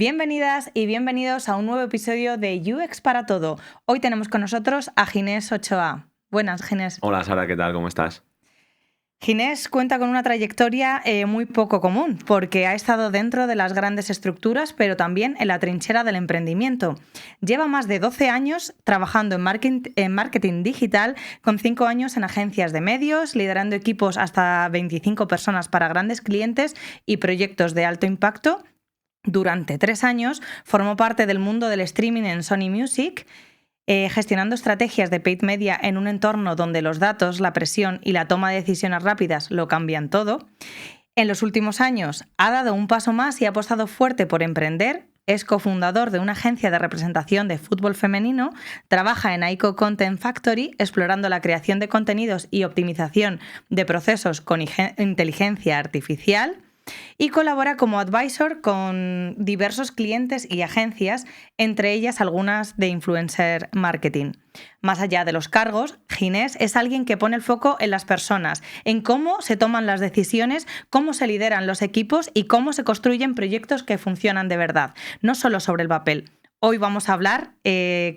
Bienvenidas y bienvenidos a un nuevo episodio de UX para Todo. Hoy tenemos con nosotros a Ginés Ochoa. Buenas, Ginés. Hola Sara, ¿qué tal? ¿Cómo estás? Ginés cuenta con una trayectoria muy poco común, porque ha estado dentro de las grandes estructuras, pero también en la trinchera del emprendimiento. Lleva más de 12 años trabajando en marketing digital, con 5 años en agencias de medios, liderando equipos hasta 25 personas para grandes clientes y proyectos de alto impacto. Durante 3 años formó parte del mundo del streaming en Sony Music, gestionando estrategias de paid media en un entorno donde los datos, la presión y la toma de decisiones rápidas lo cambian todo. En los últimos años ha dado un paso más y ha apostado fuerte por emprender. Es cofundador de una agencia de representación de fútbol femenino, trabaja en ICO Content Factory, explorando la creación de contenidos y optimización de procesos con inteligencia artificial, y colabora como advisor con diversos clientes y agencias, entre ellas algunas de influencer marketing. Más allá de los cargos, Ginés es alguien que pone el foco en las personas, en cómo se toman las decisiones, cómo se lideran los equipos y cómo se construyen proyectos que funcionan de verdad, no solo sobre el papel. Hoy vamos a hablar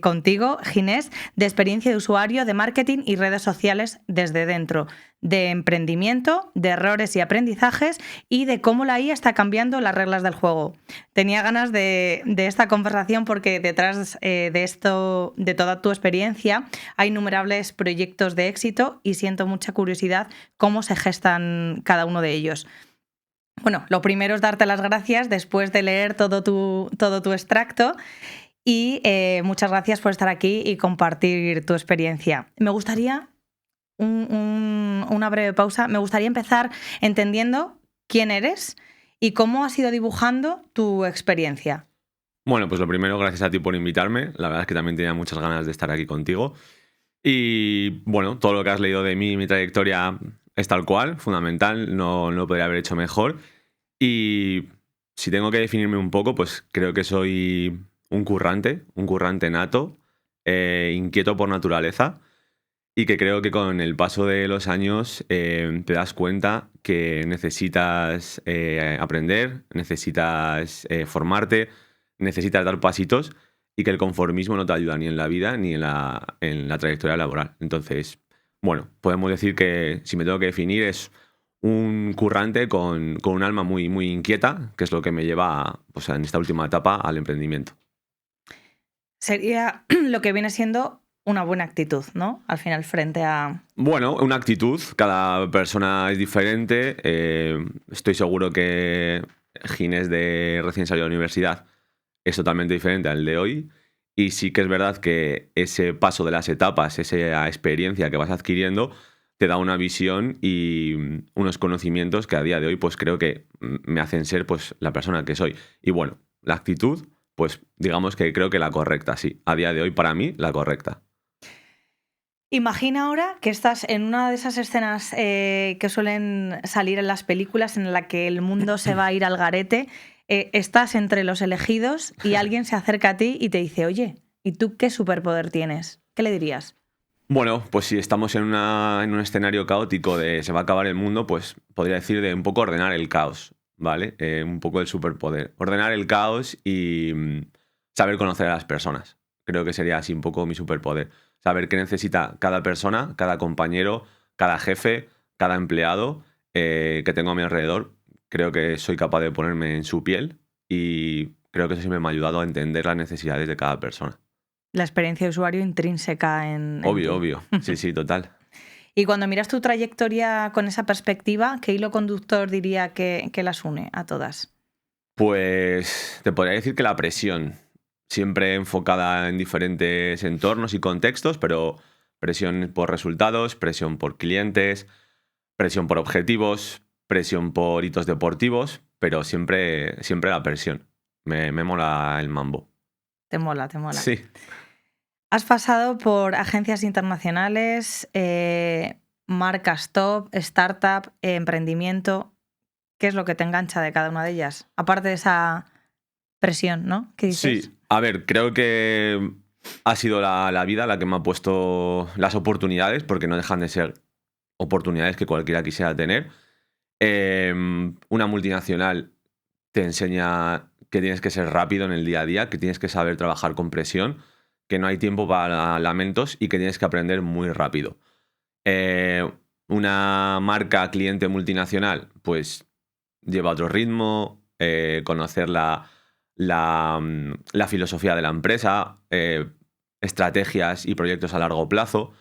contigo, Ginés, de experiencia de usuario, de marketing y redes sociales desde dentro, de emprendimiento, de errores y aprendizajes y de cómo la IA está cambiando las reglas del juego. Tenía ganas de esta conversación porque detrás de esto, de toda tu experiencia, hay innumerables proyectos de éxito y siento mucha curiosidad cómo se gestan cada uno de ellos. Bueno, lo primero es darte las gracias después de leer todo tu extracto y muchas gracias por estar aquí y compartir tu experiencia. Me gustaría, una breve pausa, me gustaría empezar entendiendo quién eres y cómo has ido dibujando tu experiencia. Bueno, pues lo primero, gracias a ti por invitarme. La verdad es que también tenía muchas ganas de estar aquí contigo. Y bueno, todo lo que has leído de mí y mi trayectoria es tal cual, fundamental, no lo podría haber hecho mejor. Y si tengo que definirme un poco, pues creo que soy un currante nato, inquieto por naturaleza, y que creo que con el paso de los años te das cuenta que necesitas aprender, necesitas formarte, necesitas dar pasitos, y que el conformismo no te ayuda ni en la vida ni en la trayectoria laboral. Entonces, bueno, podemos decir que si me tengo que definir es un currante con un alma muy, muy inquieta, que es lo que me lleva pues, en esta última etapa al emprendimiento. Sería lo que viene siendo una buena actitud, ¿no? Al final, frente a... Bueno, una actitud, cada persona es diferente. Estoy seguro que Ginés de recién salido de la universidad es totalmente diferente al de hoy. Y sí que es verdad que ese paso de las etapas, esa experiencia que vas adquiriendo, te da una visión y unos conocimientos que a día de hoy pues creo que me hacen ser pues la persona que soy. Y bueno, la actitud, pues digamos que creo que la correcta, sí. A día de hoy para mí la correcta. Imagina ahora que estás en una de esas escenas que suelen salir en las películas en la que el mundo se va a ir al garete. Estás entre los elegidos y alguien se acerca a ti y te dice, oye, ¿y tú qué superpoder tienes? ¿Qué le dirías? Bueno, pues si estamos en un escenario caótico de se va a acabar el mundo, pues podría decir de un poco ordenar el caos, ¿vale? Un poco el superpoder. Ordenar el caos y saber conocer a las personas. Creo que sería así un poco mi superpoder. Saber qué necesita cada persona, cada compañero, cada jefe, cada empleado que tengo a mi alrededor. Creo que soy capaz de ponerme en su piel y creo que eso siempre me ha ayudado a entender las necesidades de cada persona. La experiencia de usuario intrínseca en ti. Obvio. Sí, total. Y cuando miras tu trayectoria con esa perspectiva, ¿qué hilo conductor diría que las une a todas? Pues te podría decir que la presión, siempre enfocada en diferentes entornos y contextos, pero presión por resultados, presión por clientes, presión por objetivos, presión por hitos deportivos, pero siempre la presión. Me mola el mambo. Te mola. Sí. Has pasado por agencias internacionales, marcas top, startup, emprendimiento. ¿Qué es lo que te engancha de cada una de ellas? Aparte de esa presión, ¿no? ¿Qué dices? Sí, a ver, creo que ha sido la vida la que me ha puesto las oportunidades, porque no dejan de ser oportunidades que cualquiera quisiera tener. Una multinacional te enseña que tienes que ser rápido en el día a día, que tienes que saber trabajar con presión, que no hay tiempo para lamentos y que tienes que aprender muy rápido. Una marca cliente multinacional, pues lleva otro ritmo, conocer la filosofía de la empresa, estrategias y proyectos a largo plazo,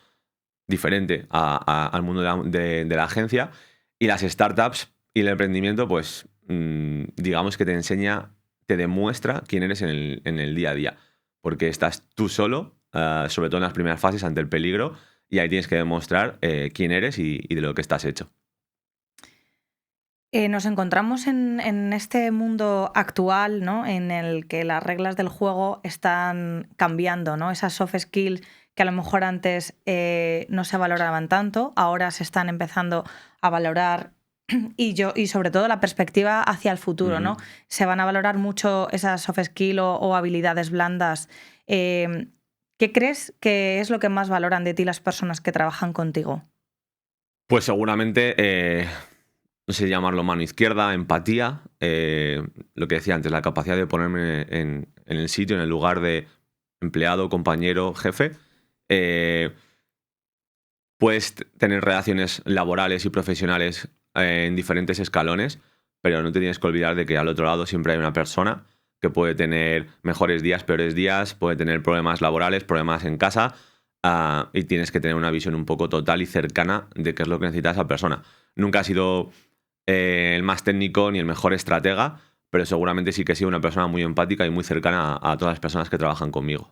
diferente al mundo de la agencia. Y las startups y el emprendimiento, pues digamos que te enseña, te demuestra quién eres en el día a día. Porque estás tú solo, sobre todo en las primeras fases, ante el peligro, y ahí tienes que demostrar quién eres y de lo que estás hecho. Nos encontramos en este mundo actual, ¿no? En el que las reglas del juego están cambiando, ¿no? Esas soft skills que a lo mejor antes no se valoraban tanto, ahora se están empezando a valorar y sobre todo la perspectiva hacia el futuro, ¿no? Se van a valorar mucho esas soft skills o habilidades blandas. ¿Qué crees que es lo que más valoran de ti las personas que trabajan contigo? Pues seguramente, no sé llamarlo mano izquierda, empatía, lo que decía antes, la capacidad de ponerme en el sitio, en el lugar de empleado, compañero, jefe. Puedes tener relaciones laborales y profesionales en diferentes escalones, pero no te tienes que olvidar de que al otro lado siempre hay una persona que puede tener mejores días, peores días, puede tener problemas laborales, problemas en casa, y tienes que tener una visión un poco total y cercana de qué es lo que necesita esa persona. Nunca ha sido el más técnico ni el mejor estratega, pero seguramente sí que he sido una persona muy empática y muy cercana a todas las personas que trabajan conmigo.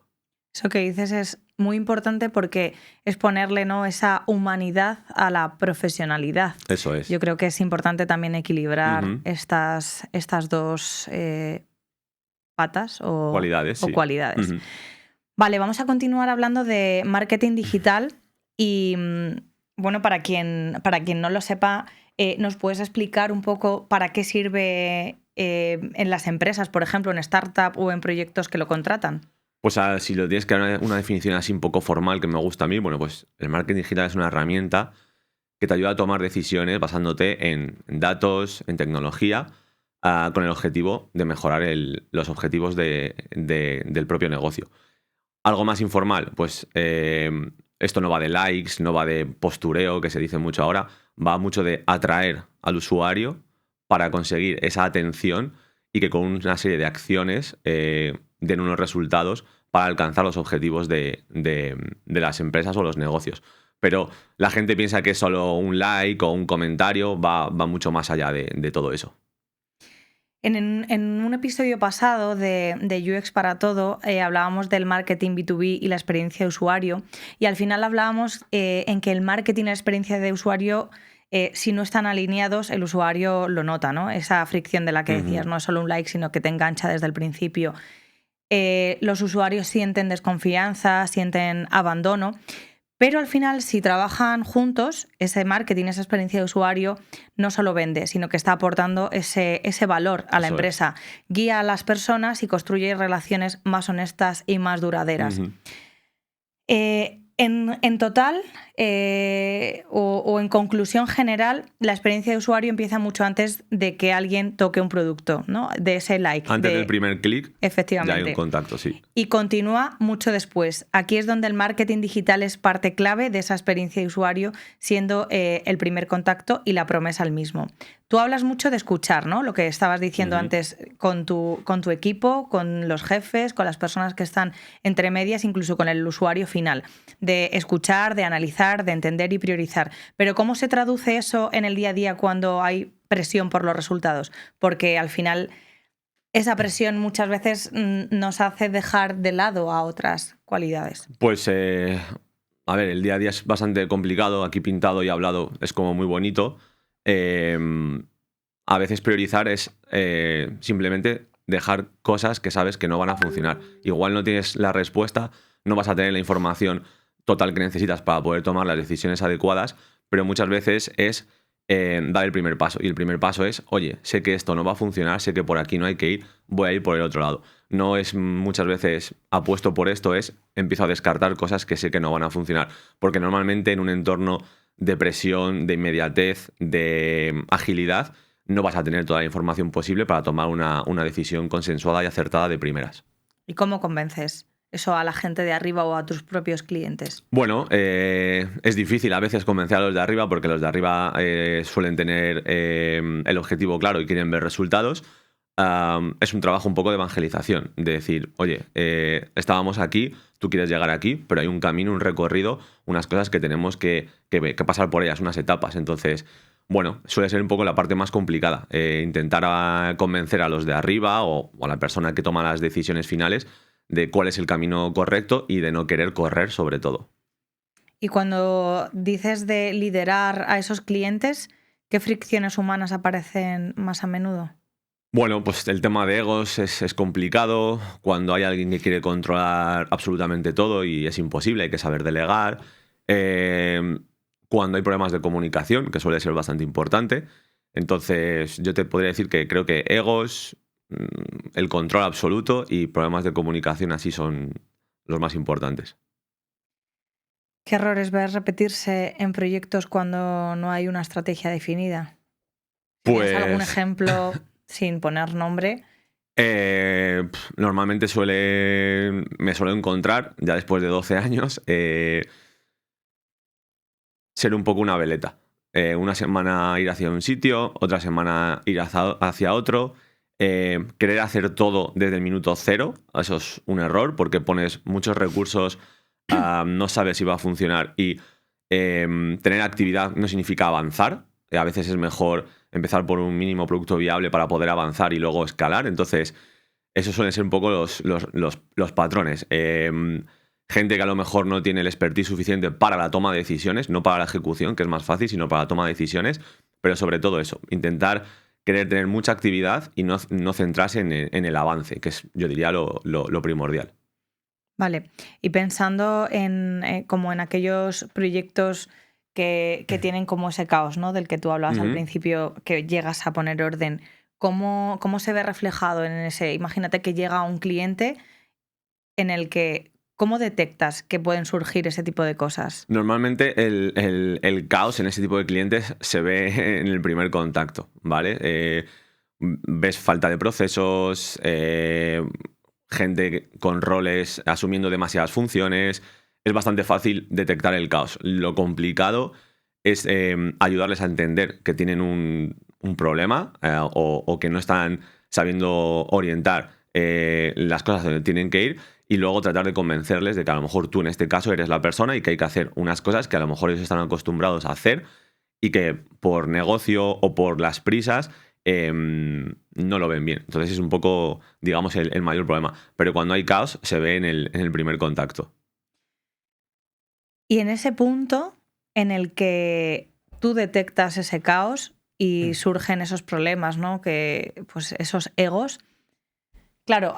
Eso que dices es muy importante porque es ponerle, ¿no?, esa humanidad a la profesionalidad. Eso es. Yo creo que es importante también equilibrar estas dos patas o cualidades. O sí. cualidades. Vale, vamos a continuar hablando de marketing digital y, bueno, para quien no lo sepa, ¿nos puedes explicar un poco para qué sirve en las empresas, por ejemplo, en startup o en proyectos que lo contratan? Pues si lo tienes que dar una definición así un poco formal que me gusta a mí, bueno, pues el marketing digital es una herramienta que te ayuda a tomar decisiones basándote en datos, en tecnología, con el objetivo de mejorar los objetivos del propio negocio. Algo más informal, pues esto no va de likes, no va de postureo, que se dice mucho ahora, va mucho de atraer al usuario para conseguir esa atención y que con una serie de acciones den unos resultados para alcanzar los objetivos de las empresas o los negocios. Pero la gente piensa que es solo un like o un comentario, va mucho más allá de todo eso. En un episodio pasado de UX para Todo hablábamos del marketing B2B y la experiencia de usuario, y al final hablábamos en que el marketing y la experiencia de usuario, si no están alineados, el usuario lo nota, ¿no? Esa fricción de la que decías, no es solo un like, sino que te engancha desde el principio. Los usuarios sienten desconfianza, sienten abandono, pero al final, si trabajan juntos, ese marketing, esa experiencia de usuario no solo vende, sino que está aportando ese valor a la empresa, guía a las personas y construye relaciones más honestas y más duraderas. En total, o en conclusión general, la experiencia de usuario empieza mucho antes de que alguien toque un producto, ¿no? De ese like. Antes del primer clic, efectivamente, ya hay un contacto, sí. Y continúa mucho después. Aquí es donde el marketing digital es parte clave de esa experiencia de usuario, siendo el primer contacto y la promesa al mismo. Tú hablas mucho de escuchar, ¿no? Lo que estabas diciendo antes con tu equipo, con los jefes, con las personas que están entre medias, incluso con el usuario final. De escuchar, de analizar, de entender y priorizar. Pero ¿cómo se traduce eso en el día a día cuando hay presión por los resultados? Porque al final esa presión muchas veces nos hace dejar de lado a otras cualidades. Pues, a ver, el día a día es bastante complicado. Aquí pintado y hablado es como muy bonito. A veces priorizar es simplemente dejar cosas que sabes que no van a funcionar. Igual no tienes la respuesta, no vas a tener la información total que necesitas para poder tomar las decisiones adecuadas, pero muchas veces es dar el primer paso. Y el primer paso es, oye, sé que esto no va a funcionar, sé que por aquí no hay que ir, voy a ir por el otro lado. No es muchas veces apuesto por esto, es empiezo a descartar cosas que sé que no van a funcionar. Porque normalmente en un entorno de presión, de inmediatez, de agilidad, no vas a tener toda la información posible para tomar una decisión consensuada y acertada de primeras. ¿Y cómo convences eso a la gente de arriba o a tus propios clientes? Bueno, es difícil a veces convencer a los de arriba porque los de arriba suelen tener el objetivo claro y quieren ver resultados. Es un trabajo un poco de evangelización, de decir, oye, estábamos aquí, tú quieres llegar aquí, pero hay un camino, un recorrido, unas cosas que tenemos que pasar por ellas, unas etapas. Entonces, bueno, suele ser un poco la parte más complicada, intentar convencer a los de arriba o a la persona que toma las decisiones finales de cuál es el camino correcto y de no querer correr sobre todo. Y cuando dices de liderar a esos clientes, ¿qué fricciones humanas aparecen más a menudo? Bueno, pues el tema de egos es complicado, cuando hay alguien que quiere controlar absolutamente todo y es imposible, hay que saber delegar. Cuando hay problemas de comunicación, que suele ser bastante importante. Entonces, yo te podría decir que creo que egos, el control absoluto y problemas de comunicación así son los más importantes. ¿Qué errores ves repetirse en proyectos cuando no hay una estrategia definida? ¿Tienes algún Pues ejemplo sin poner nombre? Normalmente me suelo encontrar, ya después de 12 años, ser un poco una veleta. Una semana ir hacia un sitio, otra semana ir hacia otro. Querer hacer todo desde el minuto cero, eso es un error porque pones muchos recursos, no sabes si va a funcionar y tener actividad no significa avanzar. A veces es mejor empezar por un mínimo producto viable para poder avanzar y luego escalar. Entonces, esos suelen ser un poco los patrones. Gente que a lo mejor no tiene el expertise suficiente para la toma de decisiones, no para la ejecución, que es más fácil, sino para la toma de decisiones, pero sobre todo eso, intentar querer tener mucha actividad y no centrarse en el avance, que es, yo diría, lo primordial. Vale, y pensando en como en aquellos proyectos que tienen como ese caos, ¿no? Del que tú hablabas al principio, que llegas a poner orden, ¿cómo se ve reflejado en ese? Imagínate que llega un cliente en el que, ¿cómo detectas que pueden surgir ese tipo de cosas? Normalmente el caos en ese tipo de clientes se ve en el primer contacto, ¿vale? Ves falta de procesos, gente con roles asumiendo demasiadas funciones. Es bastante fácil detectar el caos. Lo complicado es ayudarles a entender que tienen un problema o que no están sabiendo orientar las cosas donde tienen que ir y luego tratar de convencerles de que a lo mejor tú en este caso eres la persona y que hay que hacer unas cosas que a lo mejor ellos están acostumbrados a hacer y que por negocio o por las prisas no lo ven bien. Entonces es un poco, digamos, el mayor problema. Pero cuando hay caos se ve en el primer contacto. Y en ese punto en el que tú detectas ese caos y surgen esos problemas, ¿no? Que, pues esos egos. Claro,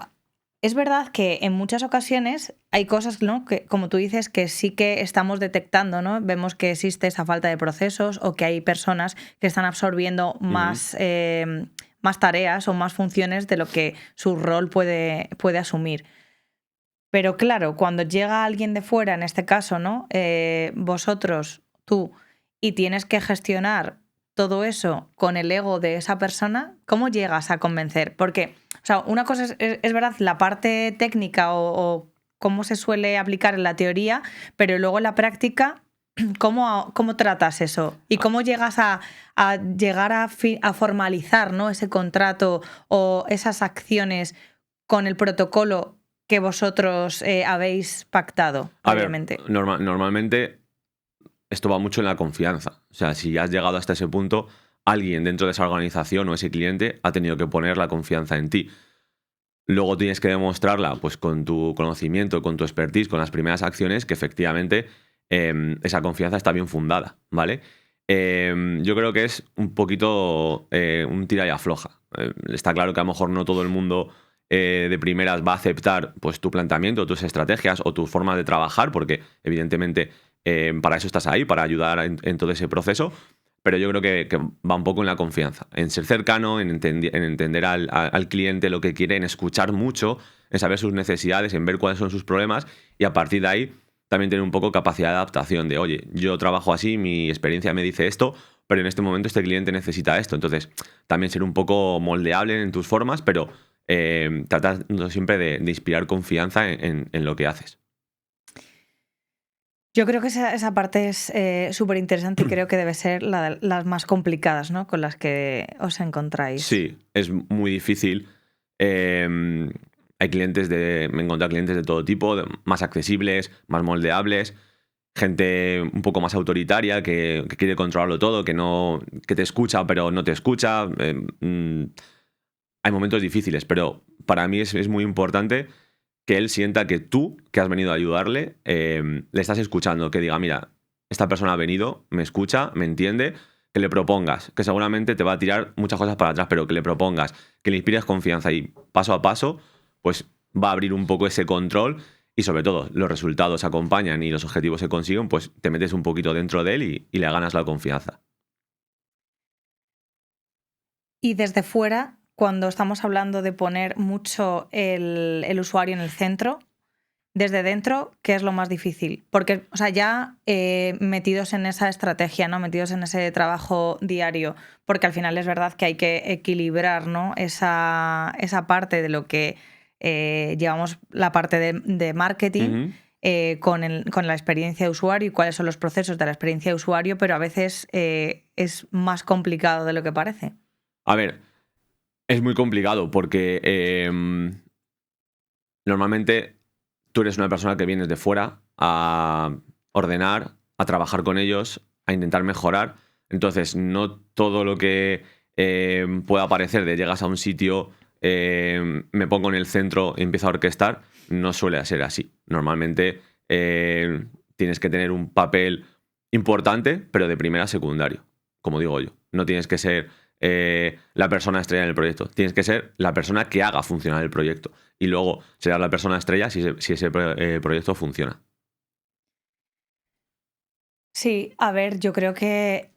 es verdad que en muchas ocasiones hay cosas, ¿no? Que, como tú dices, que sí que estamos detectando, ¿no? Vemos que existe esa falta de procesos o que hay personas que están absorbiendo más tareas o más funciones de lo que su rol puede asumir. Pero claro, cuando llega alguien de fuera, en este caso, ¿no? Vosotros, tú, y tienes que gestionar todo eso con el ego de esa persona, ¿cómo llegas a convencer? Porque, o sea, una cosa es verdad, la parte técnica o cómo se suele aplicar en la teoría, pero luego en la práctica, ¿cómo tratas eso? ¿Y cómo llegas a llegar a formalizar, ¿no? Ese contrato o esas acciones con el protocolo que vosotros habéis pactado previamente? A ver, normalmente esto va mucho en la confianza. O sea, si has llegado hasta ese punto, alguien dentro de esa organización o ese cliente ha tenido que poner la confianza en ti. Luego tienes que demostrarla pues, con tu conocimiento, con tu expertise, con las primeras acciones, que efectivamente esa confianza está bien fundada, ¿vale? Yo creo que es un poquito un tira y afloja. Está claro que a lo mejor no todo el mundo de primeras va a aceptar pues, tu planteamiento, tus estrategias o tu forma de trabajar, porque evidentemente para eso estás ahí, para ayudar en todo ese proceso. Pero yo creo que va un poco en la confianza, en ser cercano, en entender al cliente lo que quiere, en escuchar mucho, en saber sus necesidades, en ver cuáles son sus problemas y a partir de ahí también tener un poco capacidad de adaptación de, oye, yo trabajo así, mi experiencia me dice esto, pero en este momento este cliente necesita esto. Entonces, también ser un poco moldeable en tus formas, pero tratando siempre de inspirar confianza en lo que haces. Yo creo que esa parte es súper interesante y creo que debe ser las más complicadas, ¿no? Con las que os encontráis. Sí, es muy difícil. Hay clientes me he encontrado clientes de todo tipo, más accesibles, más moldeables, gente un poco más autoritaria que quiere controlarlo todo, que te escucha pero no te escucha. Hay momentos difíciles, pero para mí es muy importante que él sienta que tú, que has venido a ayudarle, le estás escuchando, que diga, mira, esta persona ha venido, me escucha, me entiende, que le propongas, que seguramente te va a tirar muchas cosas para atrás, pero que le propongas, que le inspires confianza y paso a paso, pues va a abrir un poco ese control y sobre todo los resultados acompañan y los objetivos se consiguen, pues te metes un poquito dentro de él y le ganas la confianza. Y desde fuera, cuando estamos hablando de poner mucho el usuario en el centro, desde dentro, ¿qué es lo más difícil? Porque, o sea, ya metidos en esa estrategia, ¿no? Metidos en ese trabajo diario, porque al final es verdad que hay que equilibrar, ¿no? Esa parte de lo que llevamos la parte de marketing. Con la experiencia de usuario y cuáles son los procesos de la experiencia de usuario, pero a veces es más complicado de lo que parece. A ver, es muy complicado porque normalmente tú eres una persona que vienes de fuera a ordenar, a trabajar con ellos, a intentar mejorar. Entonces, no todo lo que pueda parecer de llegas a un sitio, me pongo en el centro y empiezo a orquestar, no suele ser así. Normalmente tienes que tener un papel importante, pero de primera secundario, como digo yo. No tienes que ser la persona estrella en el proyecto. Tienes que ser la persona que haga funcionar el proyecto. Y luego serás la persona estrella si ese proyecto funciona. Sí, a ver, yo creo que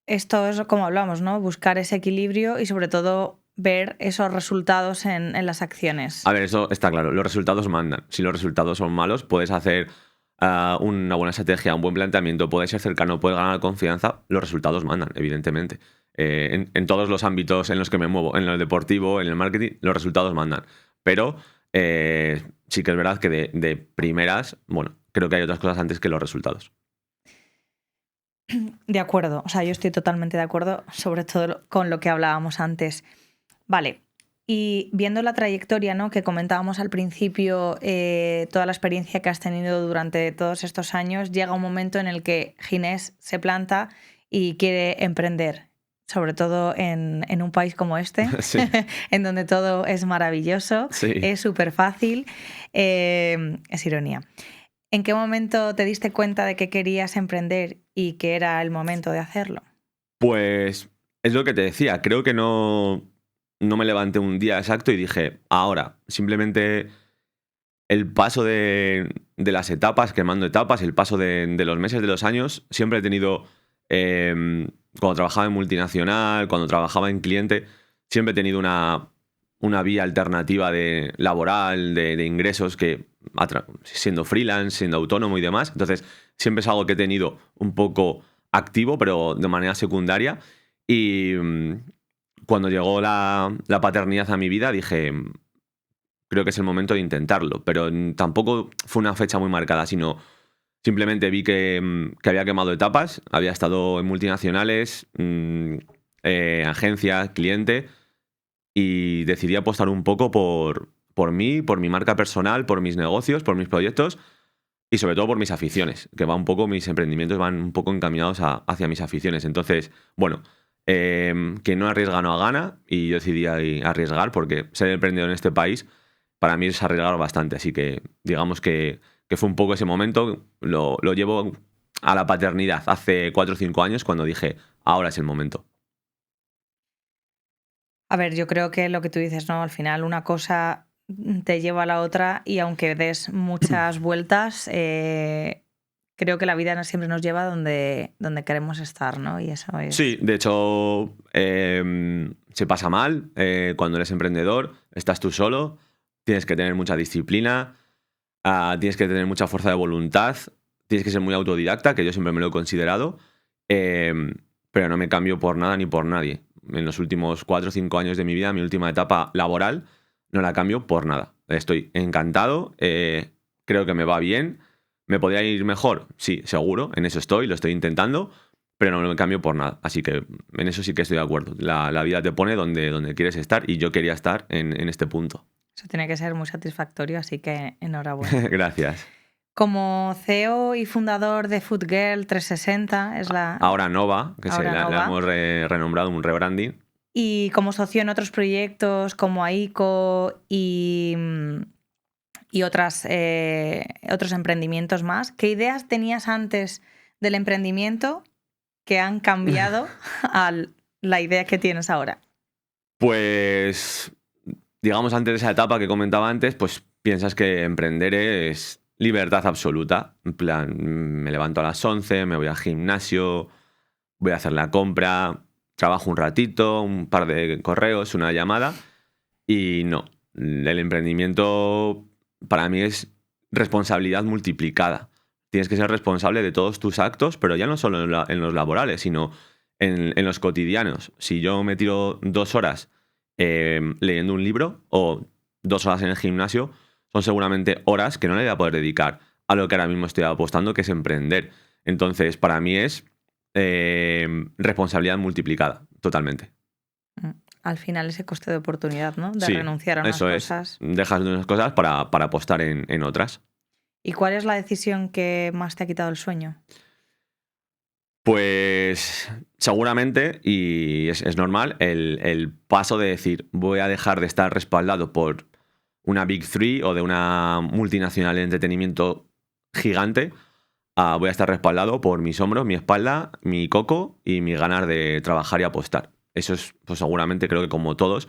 esto es como hablamos, ¿no? Buscar ese equilibrio y sobre todo ver esos resultados en las acciones. A ver, eso está claro. Los resultados mandan. Si los resultados son malos, puedes hacer una buena estrategia, un buen planteamiento, puedes ser cercano, puedes ganar confianza. Los resultados mandan, evidentemente. En todos los ámbitos en los que me muevo, en el deportivo, en el marketing, los resultados mandan. Pero sí que es verdad que de primeras, bueno, creo que hay otras cosas antes que los resultados. De acuerdo, o sea, yo estoy totalmente de acuerdo, sobre todo con lo que hablábamos antes. Vale, y viendo la trayectoria, ¿no? Que comentábamos al principio, toda la experiencia que has tenido durante todos estos años, llega un momento en el que Ginés se planta y quiere emprender, sobre todo en un país como este, Sí. en donde todo es maravilloso, Sí. es súper fácil, es ironía. ¿En qué momento te diste cuenta de que querías emprender y que era el momento de hacerlo? Pues es lo que te decía, creo que no me levanté un día exacto y dije, ahora, simplemente el paso de las etapas, quemando etapas, el paso de los meses, de los años, siempre he tenido, cuando trabajaba en multinacional, cuando trabajaba en cliente, siempre he tenido una vía alternativa laboral, de ingresos, que siendo freelance, siendo autónomo y demás. Entonces, siempre es algo que he tenido un poco activo, pero de manera secundaria. Y cuando llegó la paternidad a mi vida, dije, creo que es el momento de intentarlo. Pero tampoco fue una fecha muy marcada, sino simplemente vi que había quemado etapas, había estado en multinacionales, agencia, cliente, y decidí apostar un poco por mí, por mi marca personal, por mis negocios, por mis proyectos y sobre todo por mis aficiones, que mis emprendimientos van un poco encaminados hacia mis aficiones. Entonces, bueno, que no arriesga no gana, y yo decidí arriesgar porque ser emprendedor en este país para mí es arriesgar bastante. Así que digamos que fue un poco ese momento, lo llevo a la paternidad hace 4 o 5 años cuando dije, ahora es el momento. A ver, yo creo que lo que tú dices, ¿no? Al final una cosa te lleva a la otra y aunque des muchas vueltas, creo que la vida siempre nos lleva donde queremos estar, ¿no? Y eso es... Sí, de hecho, se pasa mal cuando eres emprendedor, estás tú solo, tienes que tener mucha disciplina, tienes que tener mucha fuerza de voluntad, tienes que ser muy autodidacta, que yo siempre me lo he considerado, pero no me cambio por nada ni por nadie. En los últimos 4 o 5 años de mi vida, mi última etapa laboral, no la cambio por nada. Estoy encantado, creo que me va bien. ¿Me podría ir mejor? Sí, seguro, en eso estoy, lo estoy intentando, pero no me cambio por nada. Así que en eso sí que estoy de acuerdo. La vida te pone donde quieres estar y yo quería estar en este punto. Eso tiene que ser muy satisfactorio, así que enhorabuena. Gracias. Como CEO y fundador de FoodGirl 360, es la... Ahora Nova, que Ahora la Nova. hemos renombrado, un rebranding. Y como socio en otros proyectos como AICO y otros emprendimientos más, ¿qué ideas tenías antes del emprendimiento que han cambiado a la idea que tienes ahora? Pues, digamos, antes de esa etapa que comentaba antes, pues piensas que emprender es libertad absoluta. En plan, me levanto a las 11, me voy al gimnasio, voy a hacer la compra, trabajo un ratito, un par de correos, una llamada. Y no, el emprendimiento para mí es responsabilidad multiplicada. Tienes que ser responsable de todos tus actos, pero ya no solo en los laborales, sino en los cotidianos. Si yo me tiro 2 horas leyendo un libro o 2 horas en el gimnasio, son seguramente horas que no le voy a poder dedicar a lo que ahora mismo estoy apostando, que es emprender. Entonces, para mí es responsabilidad multiplicada, totalmente. Al final ese coste de oportunidad, ¿no? De Sí, renunciar a unas eso cosas. Dejas de unas cosas para apostar en otras. ¿Y cuál es la decisión que más te ha quitado el sueño? Pues seguramente, y es normal, el paso de decir voy a dejar de estar respaldado por una Big Three o de una multinacional de entretenimiento gigante, voy a estar respaldado por mis hombros, mi espalda, mi coco y mis ganas de trabajar y apostar. Eso es, pues seguramente creo que como todos,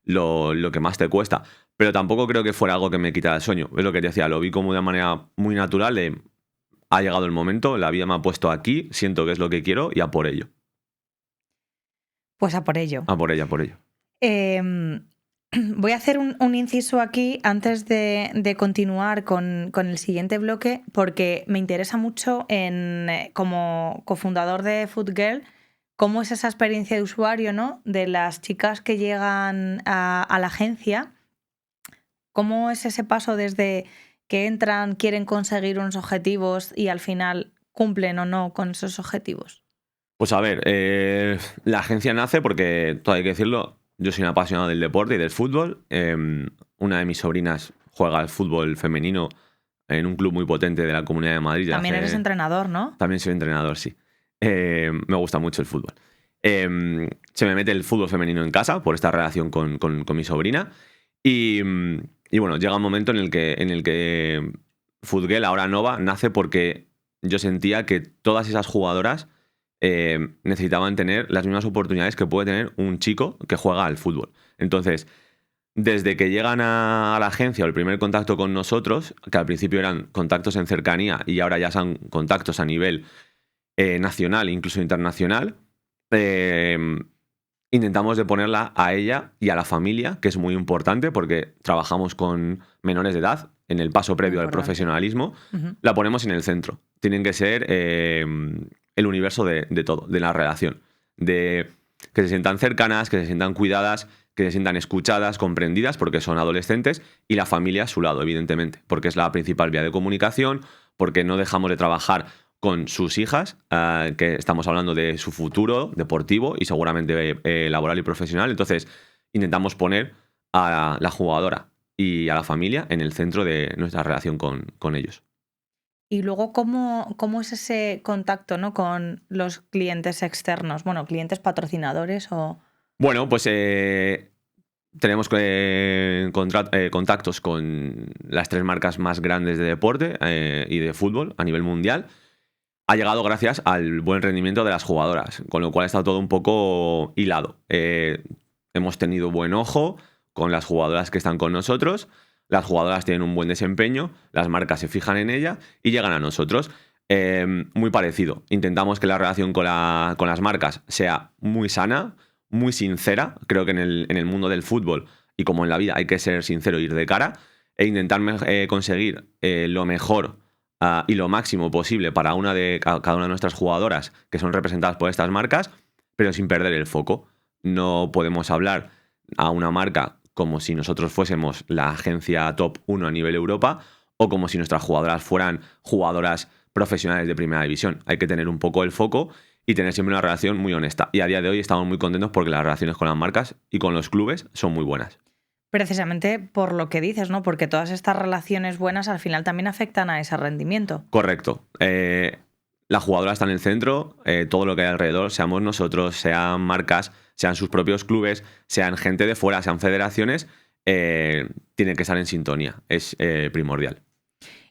lo que más te cuesta. Pero tampoco creo que fuera algo que me quitara el sueño. Es lo que te decía, lo vi como de una manera muy natural de ha llegado el momento, la vida me ha puesto aquí, siento que es lo que quiero y a por ello. Pues a por ello. A por ello, a por ello. Voy a hacer un inciso aquí antes de continuar con el siguiente bloque, porque me interesa mucho como cofundador de FoodGirl, cómo es esa experiencia de usuario, ¿no? De las chicas que llegan a la agencia, cómo es ese paso desde que entran, quieren conseguir unos objetivos y al final cumplen o no con esos objetivos. Pues a ver, la agencia nace porque, todo hay que decirlo, yo soy un apasionado del deporte y del fútbol. Una de mis sobrinas juega al fútbol femenino en un club muy potente de la Comunidad de Madrid. También eres entrenador, ¿no? También soy entrenador, sí. Me gusta mucho el fútbol. Se me mete el fútbol femenino en casa por esta relación con mi sobrina. Y bueno, llega un momento en el que FoodGirl, ahora Nova, nace porque yo sentía que todas esas jugadoras necesitaban tener las mismas oportunidades que puede tener un chico que juega al fútbol. Entonces, desde que llegan a la agencia o el primer contacto con nosotros, que al principio eran contactos en cercanía y ahora ya son contactos a nivel nacional, incluso internacional, intentamos de ponerla a ella y a la familia, que es muy importante porque trabajamos con menores de edad en el paso previo al profesionalismo, la ponemos en el centro. Tienen que ser el universo de todo, de la relación, de que se sientan cercanas, que se sientan cuidadas, que se sientan escuchadas, comprendidas, porque son adolescentes, y la familia a su lado, evidentemente, porque es la principal vía de comunicación, porque no dejamos de trabajar con sus hijas, que estamos hablando de su futuro deportivo y seguramente laboral y profesional. Entonces, intentamos poner a la jugadora y a la familia en el centro de nuestra relación con ellos. Y luego, ¿cómo es ese contacto, ¿no? Con los clientes externos? Bueno, clientes patrocinadores o... Bueno, pues tenemos contactos con las 3 marcas más grandes de deporte y de fútbol a nivel mundial. Ha llegado gracias al buen rendimiento de las jugadoras, con lo cual está todo un poco hilado. Hemos tenido buen ojo con las jugadoras que están con nosotros, las jugadoras tienen un buen desempeño, las marcas se fijan en ella y llegan a nosotros. Muy parecido. Intentamos que la relación con las marcas sea muy sana, muy sincera. Creo que en el mundo del fútbol y como en la vida hay que ser sincero e ir de cara e intentar conseguir lo mejor y lo máximo posible para cada una de nuestras jugadoras que son representadas por estas marcas pero sin perder el foco. No podemos hablar a una marca como si nosotros fuésemos la agencia top 1 a nivel Europa o como si nuestras jugadoras fueran jugadoras profesionales de primera división. Hay que tener un poco el foco y tener siempre una relación muy honesta. Y a día de hoy estamos muy contentos porque las relaciones con las marcas y con los clubes son muy buenas. Precisamente por lo que dices, ¿no? Porque todas estas relaciones buenas al final también afectan a ese rendimiento. Correcto. La jugadora está en el centro, todo lo que hay alrededor, seamos nosotros, sean marcas, sean sus propios clubes, sean gente de fuera, sean federaciones, tiene que estar en sintonía. Es primordial.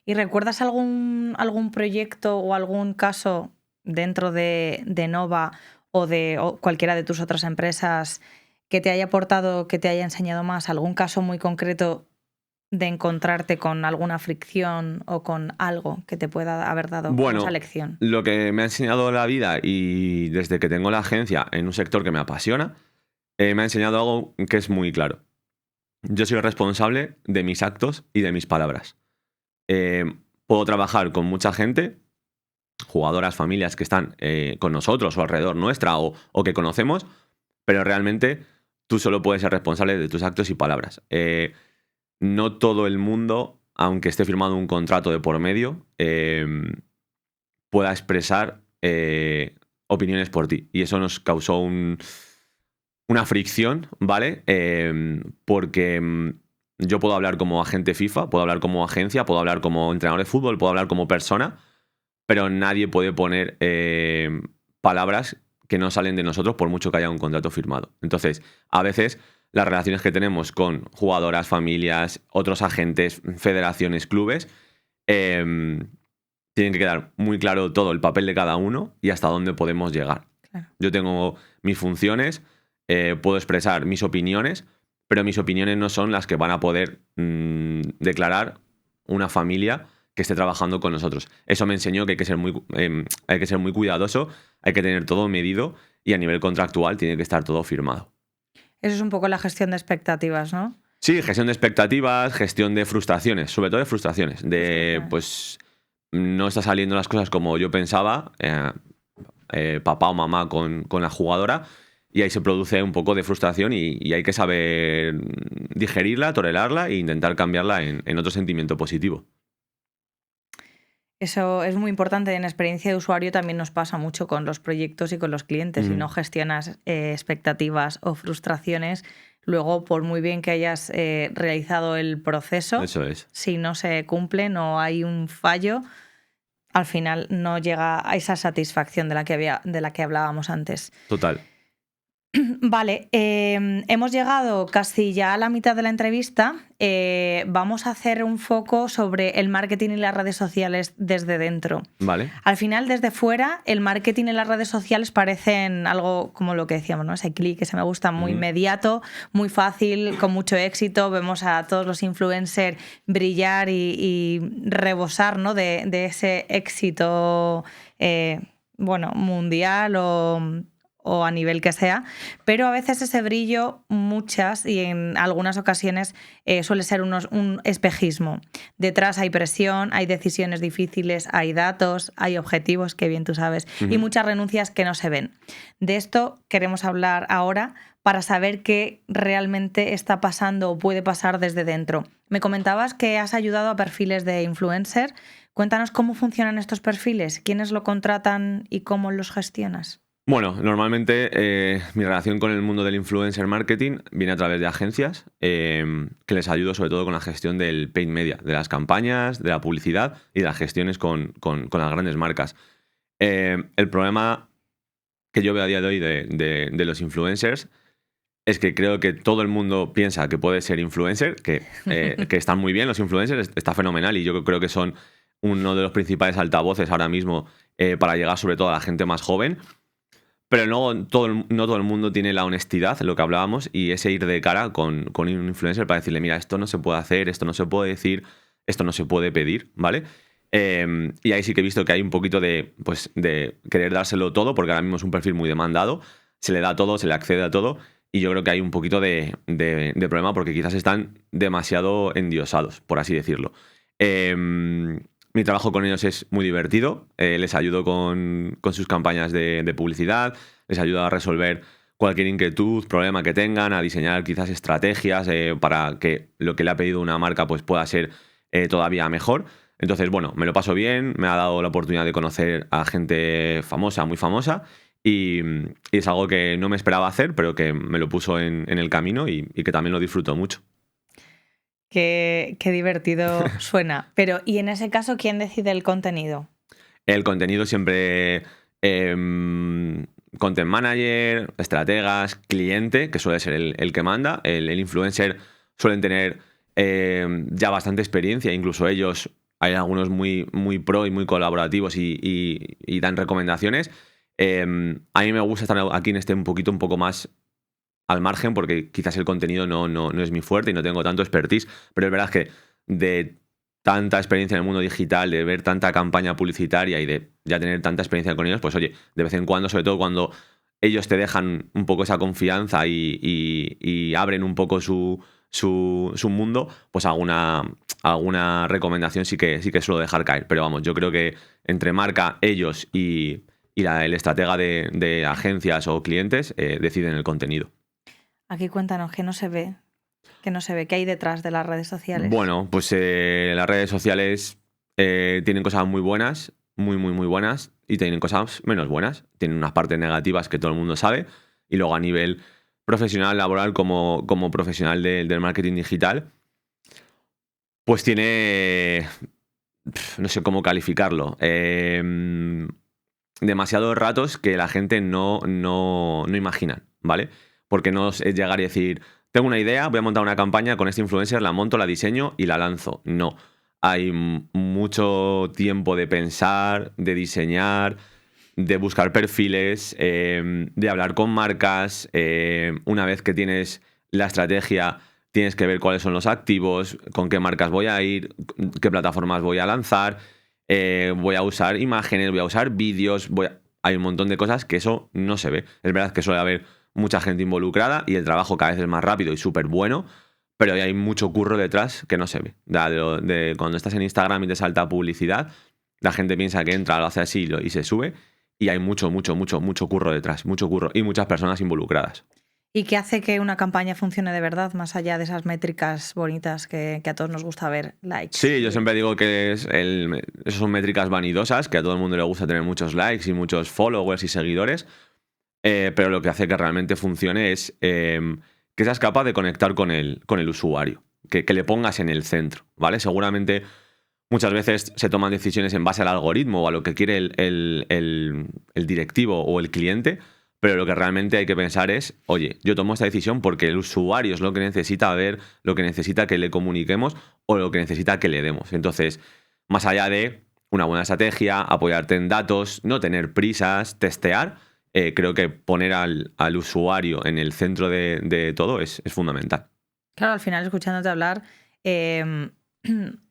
¿Y recuerdas algún proyecto o algún caso dentro de Nova o de cualquiera de tus otras empresas que te haya aportado, que te haya enseñado más? ¿Algún caso muy concreto de encontrarte con alguna fricción o con algo que te pueda haber dado esa lección? Lo que me ha enseñado la vida y desde que tengo la agencia en un sector que me apasiona, me ha enseñado algo que es muy claro. Yo soy responsable de mis actos y de mis palabras. Puedo trabajar con mucha gente, jugadoras, familias que están con nosotros o alrededor nuestra o que conocemos, pero realmente tú solo puedes ser responsable de tus actos y palabras. No todo el mundo, aunque esté firmado un contrato de por medio, pueda expresar opiniones por ti. Y eso nos causó una fricción, ¿vale? Porque yo puedo hablar como agente FIFA, puedo hablar como agencia, puedo hablar como entrenador de fútbol, puedo hablar como persona, pero nadie puede poner palabras que no salen de nosotros por mucho que haya un contrato firmado. Entonces, a veces las relaciones que tenemos con jugadoras, familias, otros agentes, federaciones, clubes, tienen que quedar muy claro todo el papel de cada uno y hasta dónde podemos llegar. Claro. Yo tengo mis funciones, puedo expresar mis opiniones, pero mis opiniones no son las que van a poder declarar una familia que esté trabajando con nosotros. Eso me enseñó que hay que ser muy cuidadoso, hay que tener todo medido y a nivel contractual tiene que estar todo firmado. Eso es un poco la gestión de expectativas, ¿no? Sí, gestión de expectativas, gestión de frustraciones, sobre todo de frustraciones. Pues no está saliendo las cosas como yo pensaba, papá o mamá con la jugadora, y ahí se produce un poco de frustración y hay que saber digerirla, tolerarla e intentar cambiarla en otro sentimiento positivo. Eso es muy importante. En experiencia de usuario también nos pasa mucho con los proyectos y con los clientes. Si no gestionas expectativas o frustraciones, luego, por muy bien que hayas realizado el proceso, Eso es. Si no se cumple, no hay un fallo, al final no llega a esa satisfacción de la que hablábamos antes. Total. Vale, hemos llegado casi ya a la mitad de la entrevista. Vamos a hacer un foco sobre el marketing y las redes sociales desde dentro. Vale. Al final, desde fuera, el marketing y las redes sociales parecen algo como lo que decíamos, ¿no? Ese clic, ese me gusta muy inmediato, muy fácil, con mucho éxito. Vemos a todos los influencers brillar y rebosar, ¿no? de ese éxito mundial o a nivel que sea, pero a veces ese brillo, muchas y en algunas ocasiones suele ser un espejismo. Detrás hay presión, hay decisiones difíciles, hay datos, hay objetivos, que bien tú sabes, y muchas renuncias que no se ven. De esto queremos hablar ahora para saber qué realmente está pasando o puede pasar desde dentro. Me comentabas que has ayudado a perfiles de influencer. Cuéntanos cómo funcionan estos perfiles, quiénes lo contratan y cómo los gestionas. Bueno, normalmente mi relación con el mundo del influencer marketing viene a través de agencias que les ayudo sobre todo con la gestión del paid media, de las campañas, de la publicidad y de las gestiones con las grandes marcas. El problema que yo veo a día de hoy de los influencers es que creo que todo el mundo piensa que puede ser influencer, que están muy bien los influencers, está fenomenal y yo creo que son uno de los principales altavoces ahora mismo para llegar sobre todo a la gente más joven. Pero no todo el mundo tiene la honestidad, lo que hablábamos, y ese ir de cara con un influencer para decirle, mira, esto no se puede hacer, esto no se puede decir, esto no se puede pedir, ¿vale? Y ahí sí que he visto que hay un poquito de querer dárselo todo, porque ahora mismo es un perfil muy demandado, se le da todo, se le accede a todo, y yo creo que hay un poquito de problema porque quizás están demasiado endiosados, por así decirlo. Mi trabajo con ellos es muy divertido. Les ayudo con sus campañas de publicidad, les ayudo a resolver cualquier inquietud, problema que tengan, a diseñar quizás estrategias para que lo que le ha pedido una marca pues, pueda ser todavía mejor. Entonces, bueno, me lo paso bien, me ha dado la oportunidad de conocer a gente famosa, muy famosa, y es algo que no me esperaba hacer, pero que me lo puso en el camino y que también lo disfruto mucho. Qué divertido suena. Pero, ¿y en ese caso quién decide el contenido? El contenido siempre content manager, estrategas, cliente, que suele ser el que manda. El influencer suelen tener ya bastante experiencia, incluso ellos, hay algunos muy, muy pro y muy colaborativos y dan recomendaciones. A mí me gusta estar aquí en este un poco más al margen porque quizás el contenido no es mi fuerte y no tengo tanto expertise, pero es verdad que de tanta experiencia en el mundo digital, de ver tanta campaña publicitaria y de ya tener tanta experiencia con ellos, pues oye, de vez en cuando, sobre todo cuando ellos te dejan un poco esa confianza y abren un poco su mundo, pues alguna recomendación sí que suelo dejar caer. Pero vamos, yo creo que entre marca, ellos y el estratega de agencias o clientes deciden el contenido. Aquí cuéntanos, ¿qué no se ve? ¿Qué no se ve? ¿Qué hay detrás de las redes sociales? Bueno, pues las redes sociales tienen cosas muy buenas, muy, muy, muy buenas, y tienen cosas menos buenas. Tienen unas partes negativas que todo el mundo sabe, y luego a nivel profesional, laboral, como profesional del marketing digital, pues tiene, no sé cómo calificarlo, demasiados ratos que la gente no imagina, ¿vale? Porque no es llegar y decir, tengo una idea, voy a montar una campaña con este influencer, la monto, la diseño y la lanzo. No. Hay mucho tiempo de pensar, de diseñar, de buscar perfiles, de hablar con marcas. Una vez que tienes la estrategia, tienes que ver cuáles son los activos, con qué marcas voy a ir, qué plataformas voy a lanzar. Voy a usar imágenes, voy a usar vídeos, hay un montón de cosas que eso no se ve. Es verdad que suele haber mucha gente involucrada y el trabajo cada vez es más rápido y súper bueno, pero hay mucho curro detrás que no se ve. Cuando estás en Instagram y te salta publicidad, la gente piensa que entra, lo hace así y se sube, y hay mucho curro detrás, mucho curro y muchas personas involucradas. ¿Y qué hace que una campaña funcione de verdad, más allá de esas métricas bonitas que a todos nos gusta ver? Likes. Sí, yo siempre digo que esas son métricas vanidosas, que a todo el mundo le gusta tener muchos likes y muchos followers y seguidores, pero lo que hace que realmente funcione es que seas capaz de conectar con el usuario, que le pongas en el centro, ¿vale? Seguramente muchas veces se toman decisiones en base al algoritmo o a lo que quiere el directivo o el cliente, pero lo que realmente hay que pensar es, oye, yo tomo esta decisión porque el usuario es lo que necesita ver, lo que necesita que le comuniquemos o lo que necesita que le demos. Entonces, más allá de una buena estrategia, apoyarte en datos, no tener prisas, testear, creo que poner al usuario en el centro de todo es fundamental. Claro, al final, escuchándote hablar,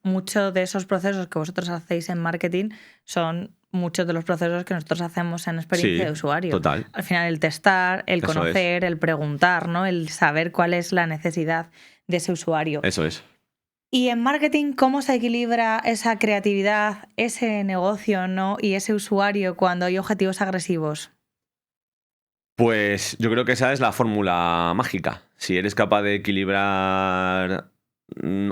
muchos de esos procesos que vosotros hacéis en marketing son muchos de los procesos que nosotros hacemos en experiencia de usuario. Total. Al final, el testar, el conocer, el preguntar, ¿no? El saber cuál es la necesidad de ese usuario. Eso es. Y en marketing, ¿cómo se equilibra esa creatividad, ese negocio, ¿no? Y ese usuario cuando hay objetivos agresivos? Pues yo creo que esa es la fórmula mágica. Si eres capaz de equilibrar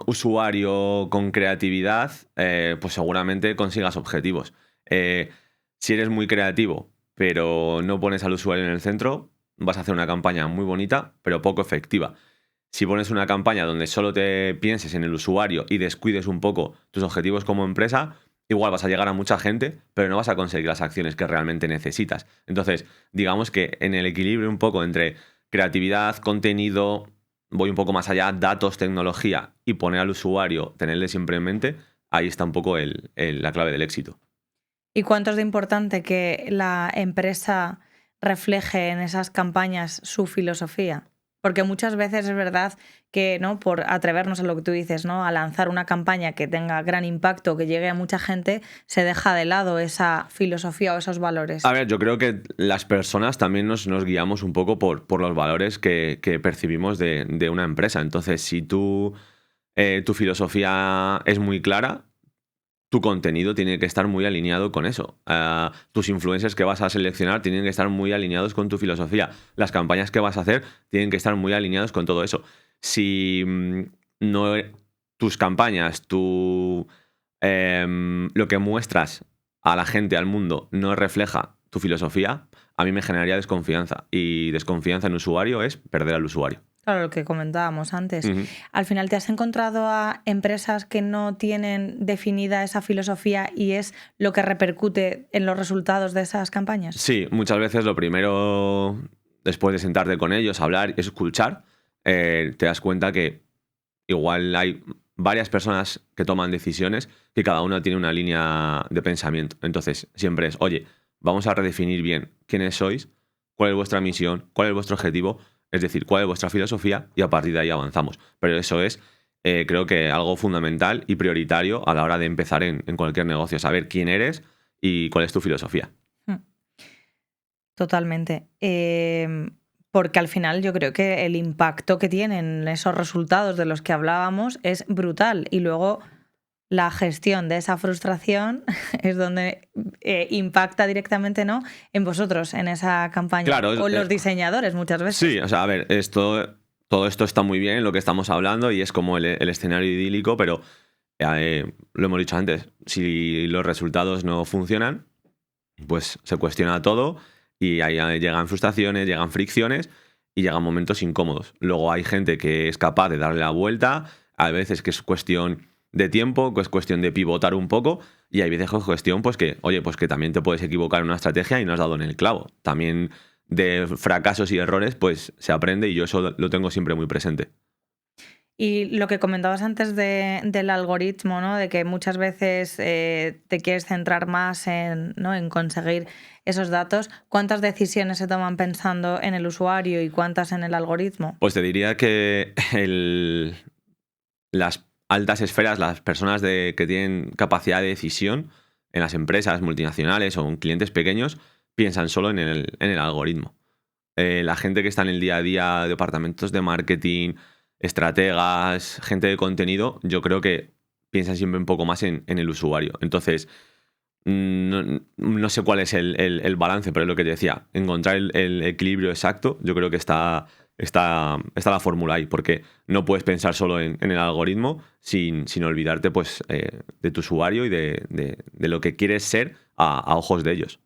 usuario con creatividad, pues seguramente consigas objetivos. Si eres muy creativo, pero no pones al usuario en el centro, vas a hacer una campaña muy bonita, pero poco efectiva. Si pones una campaña donde solo te pienses en el usuario y descuides un poco tus objetivos como empresa, igual vas a llegar a mucha gente, pero no vas a conseguir las acciones que realmente necesitas. Entonces, digamos que en el equilibrio un poco entre creatividad, contenido, voy un poco más allá, datos, tecnología y poner al usuario, tenerle siempre en mente, ahí está un poco la clave del éxito. ¿Y cuánto es de importante que la empresa refleje en esas campañas su filosofía? Porque muchas veces es verdad que, ¿no?, por atrevernos a lo que tú dices, ¿no?, a lanzar una campaña que tenga gran impacto, que llegue a mucha gente, se deja de lado esa filosofía o esos valores. A ver, yo creo que las personas también nos guiamos un poco por los valores que percibimos de una empresa. Entonces, si tu filosofía es muy clara, tu contenido tiene que estar muy alineado con eso. Tus influencers que vas a seleccionar tienen que estar muy alineados con tu filosofía. Las campañas que vas a hacer tienen que estar muy alineados con todo eso. Si no tus campañas, lo que muestras a la gente, al mundo, no refleja tu filosofía, a mí me generaría desconfianza. Y desconfianza en usuario es perder al usuario. Claro, lo que comentábamos antes. Al final, ¿te has encontrado a empresas que no tienen definida esa filosofía y es lo que repercute en los resultados de esas campañas? Sí, muchas veces lo primero, después de sentarte con ellos, hablar, es escuchar, te das cuenta que igual hay varias personas que toman decisiones que cada una tiene una línea de pensamiento. Entonces, siempre es, oye, vamos a redefinir bien quiénes sois, cuál es vuestra misión, cuál es vuestro objetivo, es decir, cuál es vuestra filosofía y a partir de ahí avanzamos. Pero eso es, creo que algo fundamental y prioritario a la hora de empezar en cualquier negocio, saber quién eres y cuál es tu filosofía. Totalmente. Porque al final yo creo que el impacto que tienen esos resultados de los que hablábamos es brutal. Y luego la gestión de esa frustración es donde impacta directamente, ¿no?, en vosotros, en esa campaña. Claro, o en los diseñadores muchas veces. Sí, o sea, a ver, todo esto está muy bien, lo que estamos hablando, y es como el escenario idílico, pero lo hemos dicho antes, si los resultados no funcionan, pues se cuestiona todo y ahí llegan frustraciones, llegan fricciones y llegan momentos incómodos. Luego hay gente que es capaz de darle la vuelta, a veces que es cuestión de tiempo, que es cuestión de pivotar un poco, y hay veces que es cuestión, pues que, oye, pues que también te puedes equivocar en una estrategia y no has dado en el clavo. También de fracasos y errores, pues se aprende y yo eso lo tengo siempre muy presente. Y lo que comentabas antes del algoritmo, ¿no?, de que muchas veces te quieres centrar más ¿no?, en conseguir esos datos. ¿Cuántas decisiones se toman pensando en el usuario y cuántas en el algoritmo? Pues te diría que las altas esferas, las personas que tienen capacidad de decisión en las empresas multinacionales o en clientes pequeños, piensan solo en el algoritmo. La gente que está en el día a día, departamentos de marketing, estrategas, gente de contenido, yo creo que piensan siempre un poco más en el usuario. Entonces, no sé cuál es el balance, pero es lo que te decía. Encontrar el equilibrio exacto, yo creo que está la fórmula ahí, porque no puedes pensar solo en el algoritmo sin olvidarte, pues, de tu usuario y de lo que quieres ser a ojos de ellos.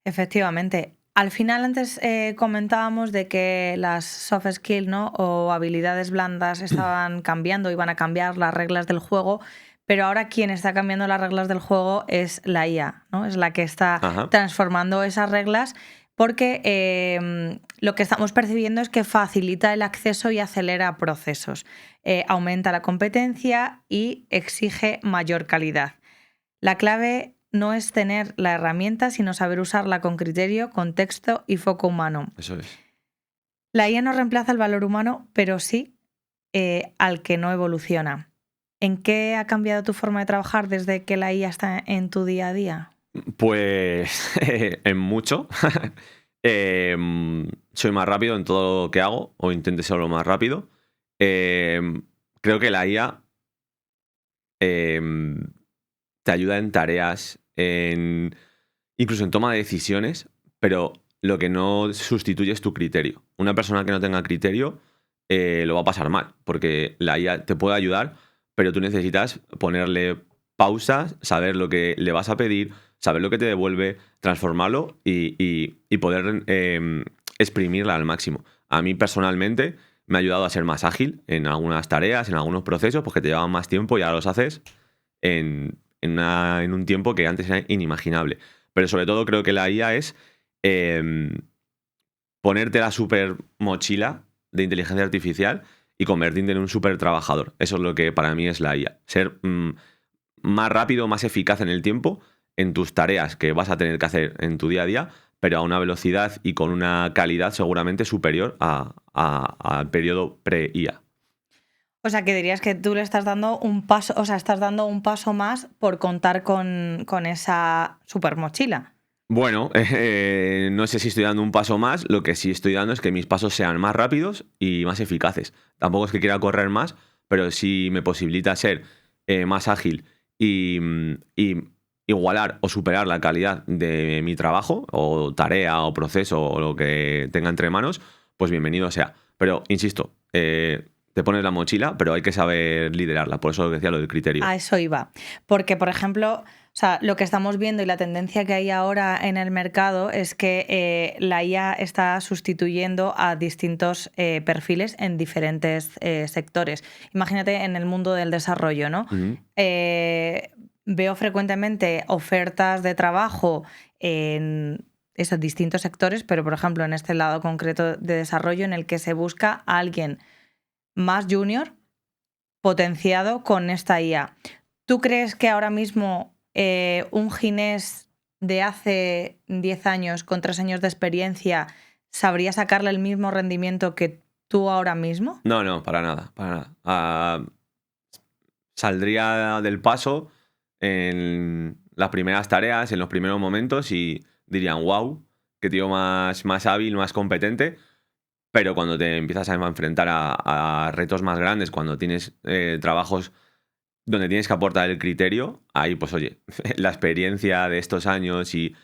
Efectivamente. Al final antes comentábamos de que las soft skills, ¿no?, o habilidades blandas estaban cambiando, iban a cambiar las reglas del juego, pero ahora quien está cambiando las reglas del juego es la IA, ¿no? Es la que está Ajá. transformando esas reglas porque lo que estamos percibiendo es que facilita el acceso y acelera procesos, aumenta la competencia y exige mayor calidad. La clave no es tener la herramienta, sino saber usarla con criterio, contexto y foco humano. Eso es. La IA no reemplaza el valor humano, pero sí al que no evoluciona. ¿En qué ha cambiado tu forma de trabajar desde que la IA está en tu día a día? Pues en mucho. Soy más rápido en todo lo que hago, o intento serlo más rápido. Creo que la IA te ayuda en tareas, incluso en toma de decisiones, pero lo que no sustituye es tu criterio. Una persona que no tenga criterio lo va a pasar mal, porque la IA te puede ayudar, pero tú necesitas ponerle pausas, saber lo que le vas a pedir, saber lo que te devuelve, transformarlo y poder exprimirla al máximo. A mí personalmente me ha ayudado a ser más ágil en algunas tareas, en algunos procesos, porque te llevaban más tiempo y ahora los haces en un tiempo que antes era inimaginable. Pero sobre todo creo que la IA es ponerte la super mochila de inteligencia artificial y convertirte en un super trabajador. Eso es lo que para mí es la IA. Ser más rápido, más eficaz en el tiempo, en tus tareas que vas a tener que hacer en tu día a día, pero a una velocidad y con una calidad seguramente superior al periodo pre-IA. O sea, que dirías que tú le estás dando un paso, o sea, estás dando un paso más por contar con esa super mochila. Bueno, no sé si estoy dando un paso más, lo que sí estoy dando es que mis pasos sean más rápidos y más eficaces. Tampoco es que quiera correr más, pero sí me posibilita ser más ágil y igualar o superar la calidad de mi trabajo o tarea o proceso o lo que tenga entre manos, pues bienvenido sea. Pero, insisto, te pones la mochila, pero hay que saber liderarla. Por eso lo que decía lo del criterio. A eso iba. Porque, por ejemplo, o sea, lo que estamos viendo y la tendencia que hay ahora en el mercado es que la IA está sustituyendo a distintos perfiles en diferentes sectores. Imagínate en el mundo del desarrollo, ¿no? Ujú. Veo frecuentemente ofertas de trabajo en esos distintos sectores, pero por ejemplo en este lado concreto de desarrollo en el que se busca a alguien más junior potenciado con esta IA. ¿Tú crees que ahora mismo un ginés de hace 10 años con 3 años de experiencia sabría sacarle el mismo rendimiento que tú ahora mismo? No, para nada, para nada. Saldría del paso en las primeras tareas, en los primeros momentos y dirían, wow, qué tío más hábil, más competente. Pero cuando te empiezas a enfrentar a retos más grandes, cuando tienes trabajos donde tienes que aportar el criterio, ahí pues oye, la experiencia de estos años y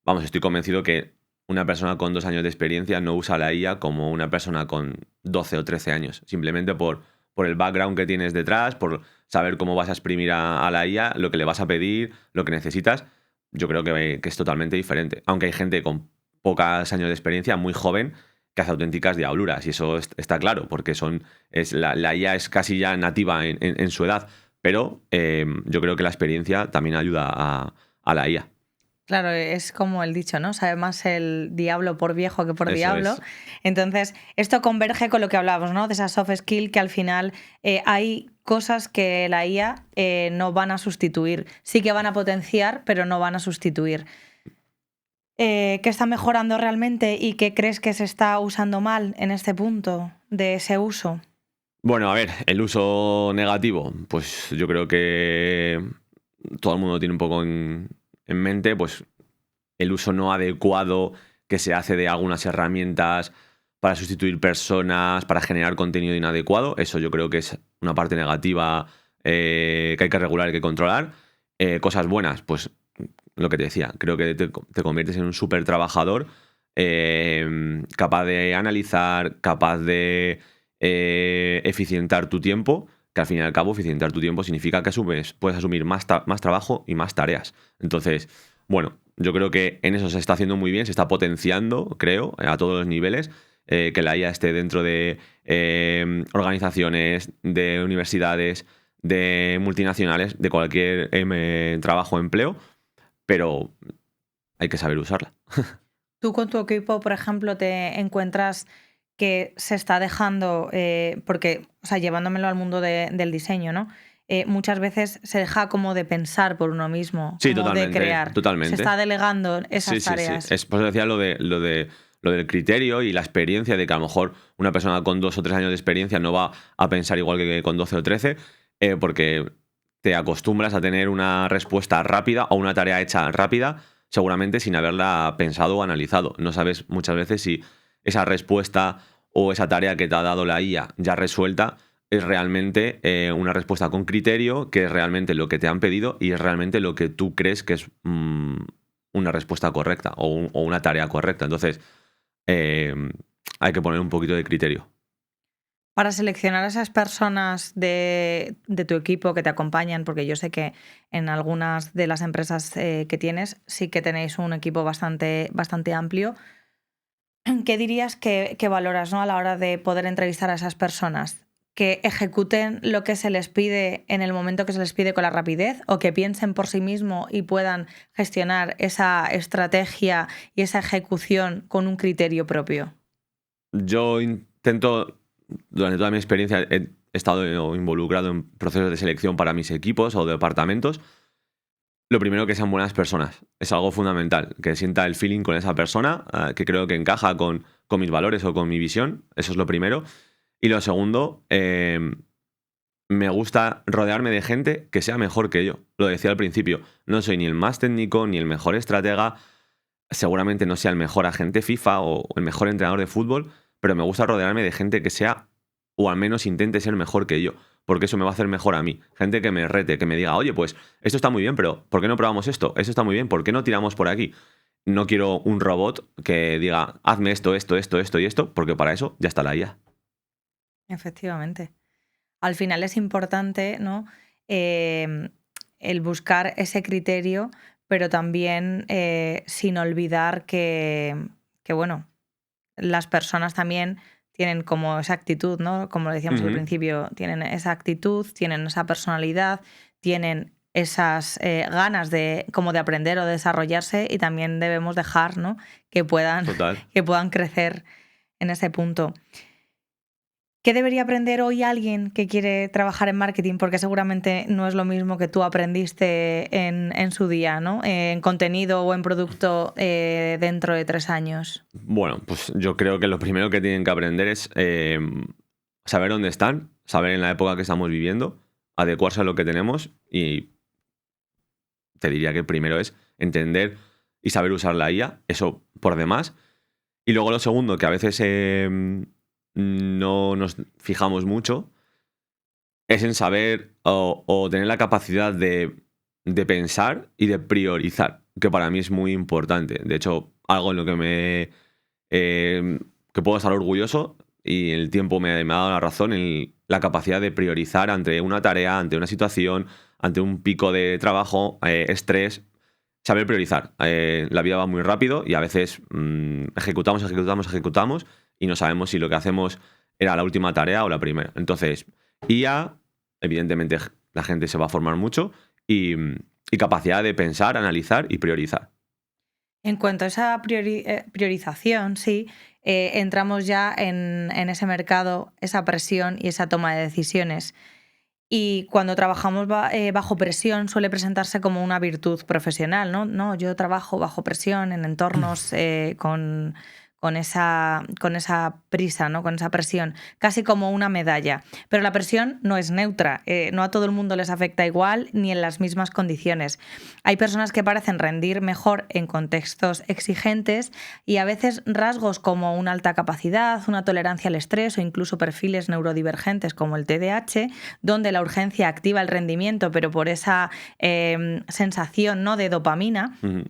vamos, estoy convencido que una persona con 2 años de experiencia no usa la IA como una persona con 12 o 13 años, simplemente por el background que tienes detrás, por saber cómo vas a exprimir a la IA, lo que le vas a pedir, lo que necesitas. Yo creo que es totalmente diferente. Aunque hay gente con pocos años de experiencia, muy joven, que hace auténticas diabluras. Y eso está claro, porque la IA es casi ya nativa en su edad. Pero yo creo que la experiencia también ayuda a la IA. Claro, es como el dicho, ¿no? Sabe más el diablo por viejo que por Eso diablo. es. Entonces, esto converge con lo que hablábamos, ¿no? De esa soft skill que al final hay cosas que la IA no van a sustituir. Sí que van a potenciar, pero no van a sustituir. ¿Qué está mejorando realmente y qué crees que se está usando mal en este punto de ese uso? Bueno, a ver, el uso negativo, pues yo creo que todo el mundo tiene un poco en mente, pues el uso no adecuado que se hace de algunas herramientas para sustituir personas, para generar contenido inadecuado. Eso yo creo que es una parte negativa que hay que regular, hay que controlar. Cosas buenas, pues lo que te decía, creo que te conviertes en un súper trabajador, capaz de analizar, capaz de eficientar tu tiempo, que al fin y al cabo eficientar tu tiempo significa que puedes asumir más trabajo y más tareas. Entonces, bueno, yo creo que en eso se está haciendo muy bien, se está potenciando, creo, a todos los niveles, que la IA esté dentro de organizaciones, de universidades, de multinacionales, de cualquier trabajo o empleo, pero hay que saber usarla. ¿Tú con tu equipo, por ejemplo, te encuentras que se está dejando, porque, o sea, llevándomelo al mundo del diseño, ¿no? Muchas veces se deja como de pensar por uno mismo, Sí, como de totalmente, crear. Se totalmente. está delegando esas tareas. Sí. Por eso decía lo del criterio y la experiencia, de que a lo mejor una persona con 2 o 3 años de experiencia no va a pensar igual que con 12 o 13, porque te acostumbras a tener una respuesta rápida o una tarea hecha rápida, seguramente sin haberla pensado o analizado. No sabes muchas veces si esa respuesta o esa tarea que te ha dado la IA ya resuelta es realmente una respuesta con criterio, que es realmente lo que te han pedido y es realmente lo que tú crees que es una respuesta correcta o una tarea correcta. Entonces, hay que poner un poquito de criterio. Para seleccionar a esas personas de tu equipo que te acompañan, porque yo sé que en algunas de las empresas que tienes sí que tenéis un equipo bastante amplio, ¿qué dirías que valoras, ¿no? A la hora de poder entrevistar a esas personas? ¿Que ejecuten lo que se les pide en el momento que se les pide con la rapidez o que piensen por sí mismos y puedan gestionar esa estrategia y esa ejecución con un criterio propio? Yo intento, durante toda mi experiencia, he estado involucrado en procesos de selección para mis equipos o departamentos. Lo primero, que sean buenas personas. Es algo fundamental, que sienta el feeling con esa persona, que creo que encaja con mis valores o con mi visión. Eso es lo primero. Y lo segundo, me gusta rodearme de gente que sea mejor que yo. Lo decía al principio, no soy ni el más técnico ni el mejor estratega, seguramente no sea el mejor agente FIFA o el mejor entrenador de fútbol, pero me gusta rodearme de gente que sea, o al menos intente ser mejor que yo. porque eso me va a hacer mejor a mí. Gente que me rete, que me diga, oye, pues esto está muy bien, pero ¿por qué no probamos esto? Esto está muy bien, ¿por qué no tiramos por aquí? No quiero un robot que diga, hazme esto, esto, esto, esto y esto, porque para eso ya está la IA. Efectivamente. Al final es importante, ¿no? El buscar ese criterio, pero también sin olvidar que, bueno, las personas también tienen como esa actitud, ¿no? Como decíamos al Ujú, principio, tienen esa actitud, tienen esa personalidad, tienen esas ganas de como de aprender o de desarrollarse y también debemos dejar, ¿no? que puedan, total. que puedan crecer en ese punto. ¿Qué debería aprender hoy alguien que quiere trabajar en marketing? Porque seguramente no es lo mismo que tú aprendiste en su día, ¿no? En contenido o en producto dentro de 3 años. Bueno, pues yo creo que lo primero que tienen que aprender es saber dónde están, saber en la época que estamos viviendo, adecuarse a lo que tenemos y te diría que primero es entender y saber usar la IA, eso por demás. Y luego lo segundo, que a veces no nos fijamos mucho, es en saber o tener la capacidad de pensar y de priorizar, que para mí es muy importante. De hecho, algo en lo que puedo estar orgulloso y el tiempo me ha dado la razón en la capacidad de priorizar ante una tarea, ante una situación, ante un pico de trabajo, estrés. Saber priorizar. La vida va muy rápido y a veces ejecutamos, ejecutamos, ejecutamos y no sabemos si lo que hacemos era la última tarea o la primera. Entonces, IA, evidentemente la gente se va a formar mucho y capacidad de pensar, analizar y priorizar. En cuanto a esa priorización, sí, entramos ya en ese mercado, esa presión y esa toma de decisiones. Y cuando trabajamos bajo presión suele presentarse como una virtud profesional, ¿no? No, yo trabajo bajo presión en entornos con esa prisa, ¿no? Con esa presión, casi como una medalla. Pero la presión no es neutra, no a todo el mundo les afecta igual ni en las mismas condiciones. Hay personas que parecen rendir mejor en contextos exigentes y a veces rasgos como una alta capacidad, una tolerancia al estrés o incluso perfiles neurodivergentes como el TDAH, donde la urgencia activa el rendimiento, pero por esa sensación, ¿no? de dopamina, Ujú,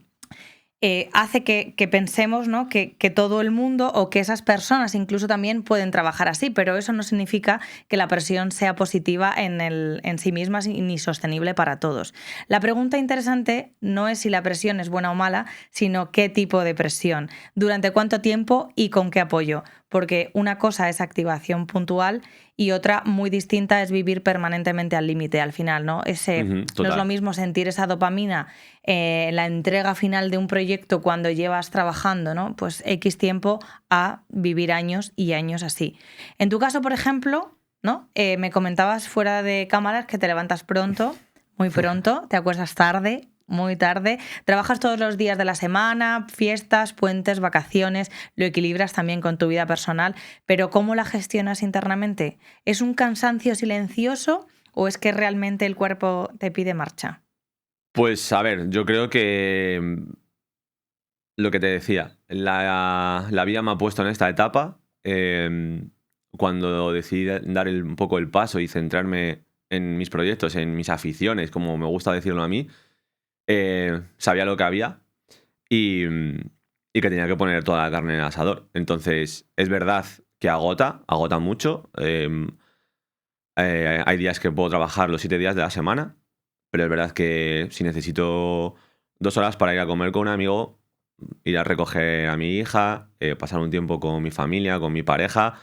hace que pensemos, ¿no? que todo el mundo o que esas personas incluso también pueden trabajar así, pero eso no significa que la presión sea positiva en sí misma ni sostenible para todos. La pregunta interesante no es si la presión es buena o mala, sino qué tipo de presión, durante cuánto tiempo y con qué apoyo, porque una cosa es activación puntual y otra muy distinta es vivir permanentemente al límite al final, ¿no? ujú, No es lo total. mismo sentir esa dopamina en la entrega final de un proyecto cuando llevas trabajando, ¿no? Pues X tiempo a vivir años y años así. En tu caso, por ejemplo, ¿no? Me comentabas fuera de cámaras que te levantas pronto, muy pronto, te acuestas tarde, muy tarde, trabajas todos los días de la semana, fiestas, puentes, vacaciones, lo equilibras también con tu vida personal, pero ¿cómo la gestionas internamente? ¿Es un cansancio silencioso o es que realmente el cuerpo te pide marcha? Pues a ver, yo creo que lo que te decía, la vida me ha puesto en esta etapa. Cuando decidí dar un poco el paso y centrarme en mis proyectos, en mis aficiones, como me gusta decirlo a mí, sabía lo que había y que tenía que poner toda la carne en el asador. Entonces, es verdad que agota mucho. Hay días que puedo trabajar los 7 días de la semana, pero es verdad que si necesito 2 horas para ir a comer con un amigo, ir a recoger a mi hija, pasar un tiempo con mi familia, con mi pareja,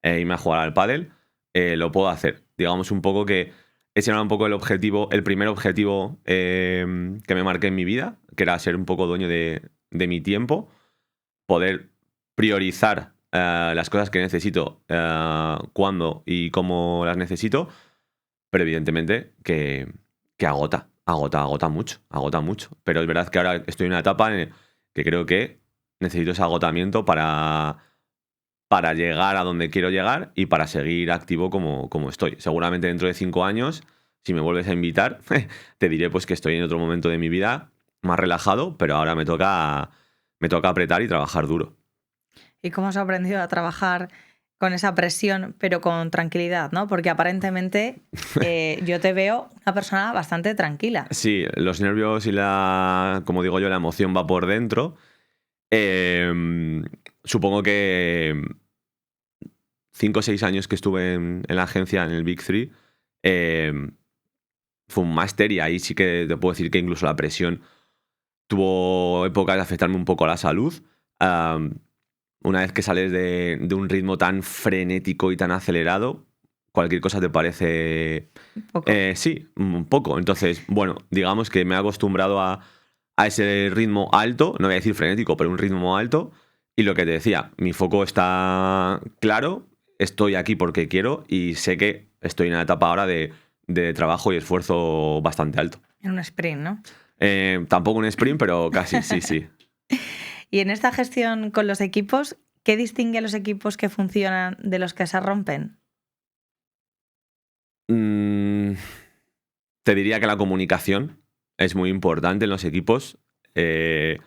irme a jugar al pádel, lo puedo hacer. Digamos un poco que ese era un poco el objetivo, el primer objetivo que me marqué en mi vida, que era ser un poco dueño de mi tiempo, poder priorizar las cosas que necesito, cuándo y cómo las necesito, pero evidentemente que agota mucho, agota mucho. Pero es verdad que ahora estoy en una etapa en que creo que necesito ese agotamiento para llegar a donde quiero llegar y para seguir activo como estoy. Seguramente dentro de 5 años, si me vuelves a invitar, te diré pues que estoy en otro momento de mi vida más relajado, pero ahora me toca apretar y trabajar duro. ¿Y cómo has aprendido a trabajar con esa presión, pero con tranquilidad, ¿no? Porque aparentemente yo te veo una persona bastante tranquila. Sí, los nervios y como digo yo, la emoción va por dentro. Supongo que 5 o 6 años que estuve en la agencia, en el Big Three, fue un máster y ahí sí que te puedo decir que incluso la presión tuvo épocas de afectarme un poco a la salud. Una vez que sales de un ritmo tan frenético y tan acelerado, cualquier cosa te parece... Un poco. Sí, un poco. Entonces, bueno, digamos que me he acostumbrado a ese ritmo alto, no voy a decir frenético, pero un ritmo alto. Y lo que te decía, mi foco está claro, estoy aquí porque quiero y sé que estoy en una etapa ahora de trabajo y esfuerzo bastante alto. En un sprint, ¿no? Tampoco un sprint, pero casi, sí. Y en esta gestión con los equipos, ¿qué distingue a los equipos que funcionan de los que se rompen? Te diría que la comunicación es muy importante en los equipos. Da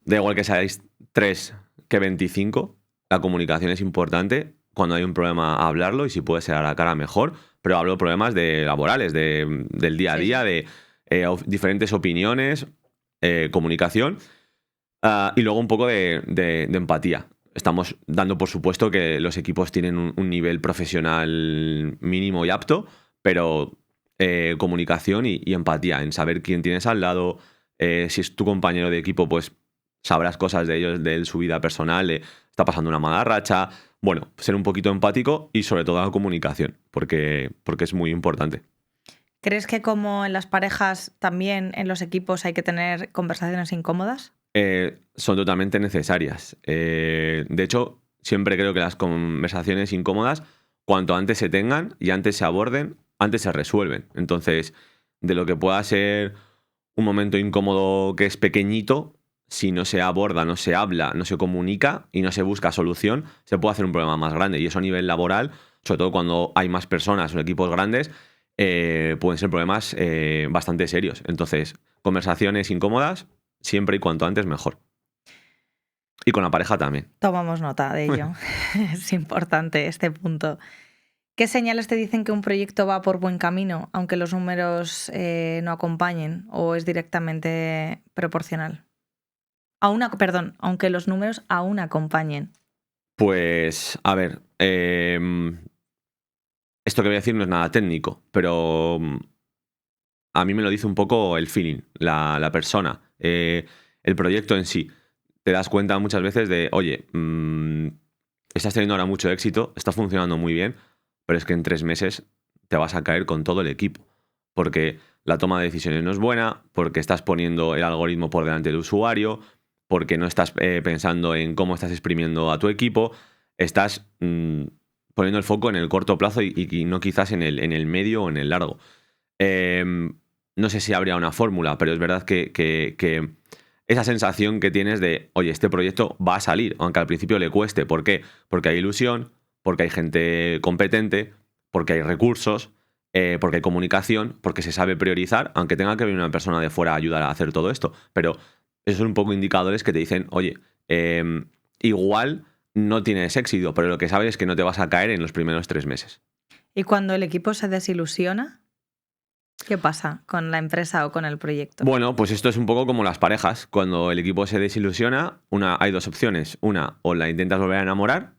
igual que seáis 3 que 25, la comunicación es importante. Cuando hay un problema, hablarlo y si puede ser a la cara mejor. Pero hablo de problemas laborales, del día a día, de diferentes opiniones, comunicación. Y luego un poco de empatía. Estamos dando por supuesto que los equipos tienen un nivel profesional mínimo y apto, pero comunicación y empatía, en saber quién tienes al lado. Si es tu compañero de equipo, pues sabrás cosas de ellos, de su vida personal, está pasando una mala racha. Bueno, ser un poquito empático y sobre todo la comunicación, porque es muy importante. ¿Crees que como en las parejas, también en los equipos hay que tener conversaciones incómodas? Son totalmente necesarias. De hecho, siempre creo que las conversaciones incómodas, cuanto antes se tengan y antes se aborden, antes se resuelven. Entonces, de lo que pueda ser un momento incómodo que es pequeñito, si no se aborda, no se habla, no se comunica y no se busca solución, se puede hacer un problema más grande. Y eso a nivel laboral, sobre todo cuando hay más personas o equipos grandes, pueden ser problemas bastante serios. Entonces, conversaciones incómodas, siempre y cuanto antes mejor. Y con la pareja también. Tomamos nota de ello. Es importante este punto. ¿Qué señales te dicen que un proyecto va por buen camino, aunque los números no acompañen, o es directamente proporcional? Aunque los números aún acompañen. Pues, a ver, esto que voy a decir no es nada técnico, pero a mí me lo dice un poco el feeling, la persona, el proyecto en sí. Te das cuenta muchas veces de, oye, estás teniendo ahora mucho éxito, está funcionando muy bien, pero es que en 3 meses te vas a caer con todo el equipo. Porque la toma de decisiones no es buena, porque estás poniendo el algoritmo por delante del usuario, porque no estás pensando en cómo estás exprimiendo a tu equipo, estás poniendo el foco en el corto plazo y no quizás en el medio o en el largo. No sé si habría una fórmula, pero es verdad que esa sensación que tienes de, oye, este proyecto va a salir, aunque al principio le cueste. ¿Por qué? Porque hay ilusión, porque hay gente competente, porque hay recursos, porque hay comunicación, porque se sabe priorizar, aunque tenga que venir una persona de fuera a ayudar a hacer todo esto. Pero esos son un poco indicadores que te dicen, oye, igual no tienes éxito, pero lo que sabes es que no te vas a caer en los primeros 3 meses. ¿Y cuando el equipo se desilusiona? ¿Qué pasa con la empresa o con el proyecto? Bueno, pues esto es un poco como las parejas. Cuando el equipo se desilusiona, hay 2 opciones. Una, o la intentas volver a enamorar,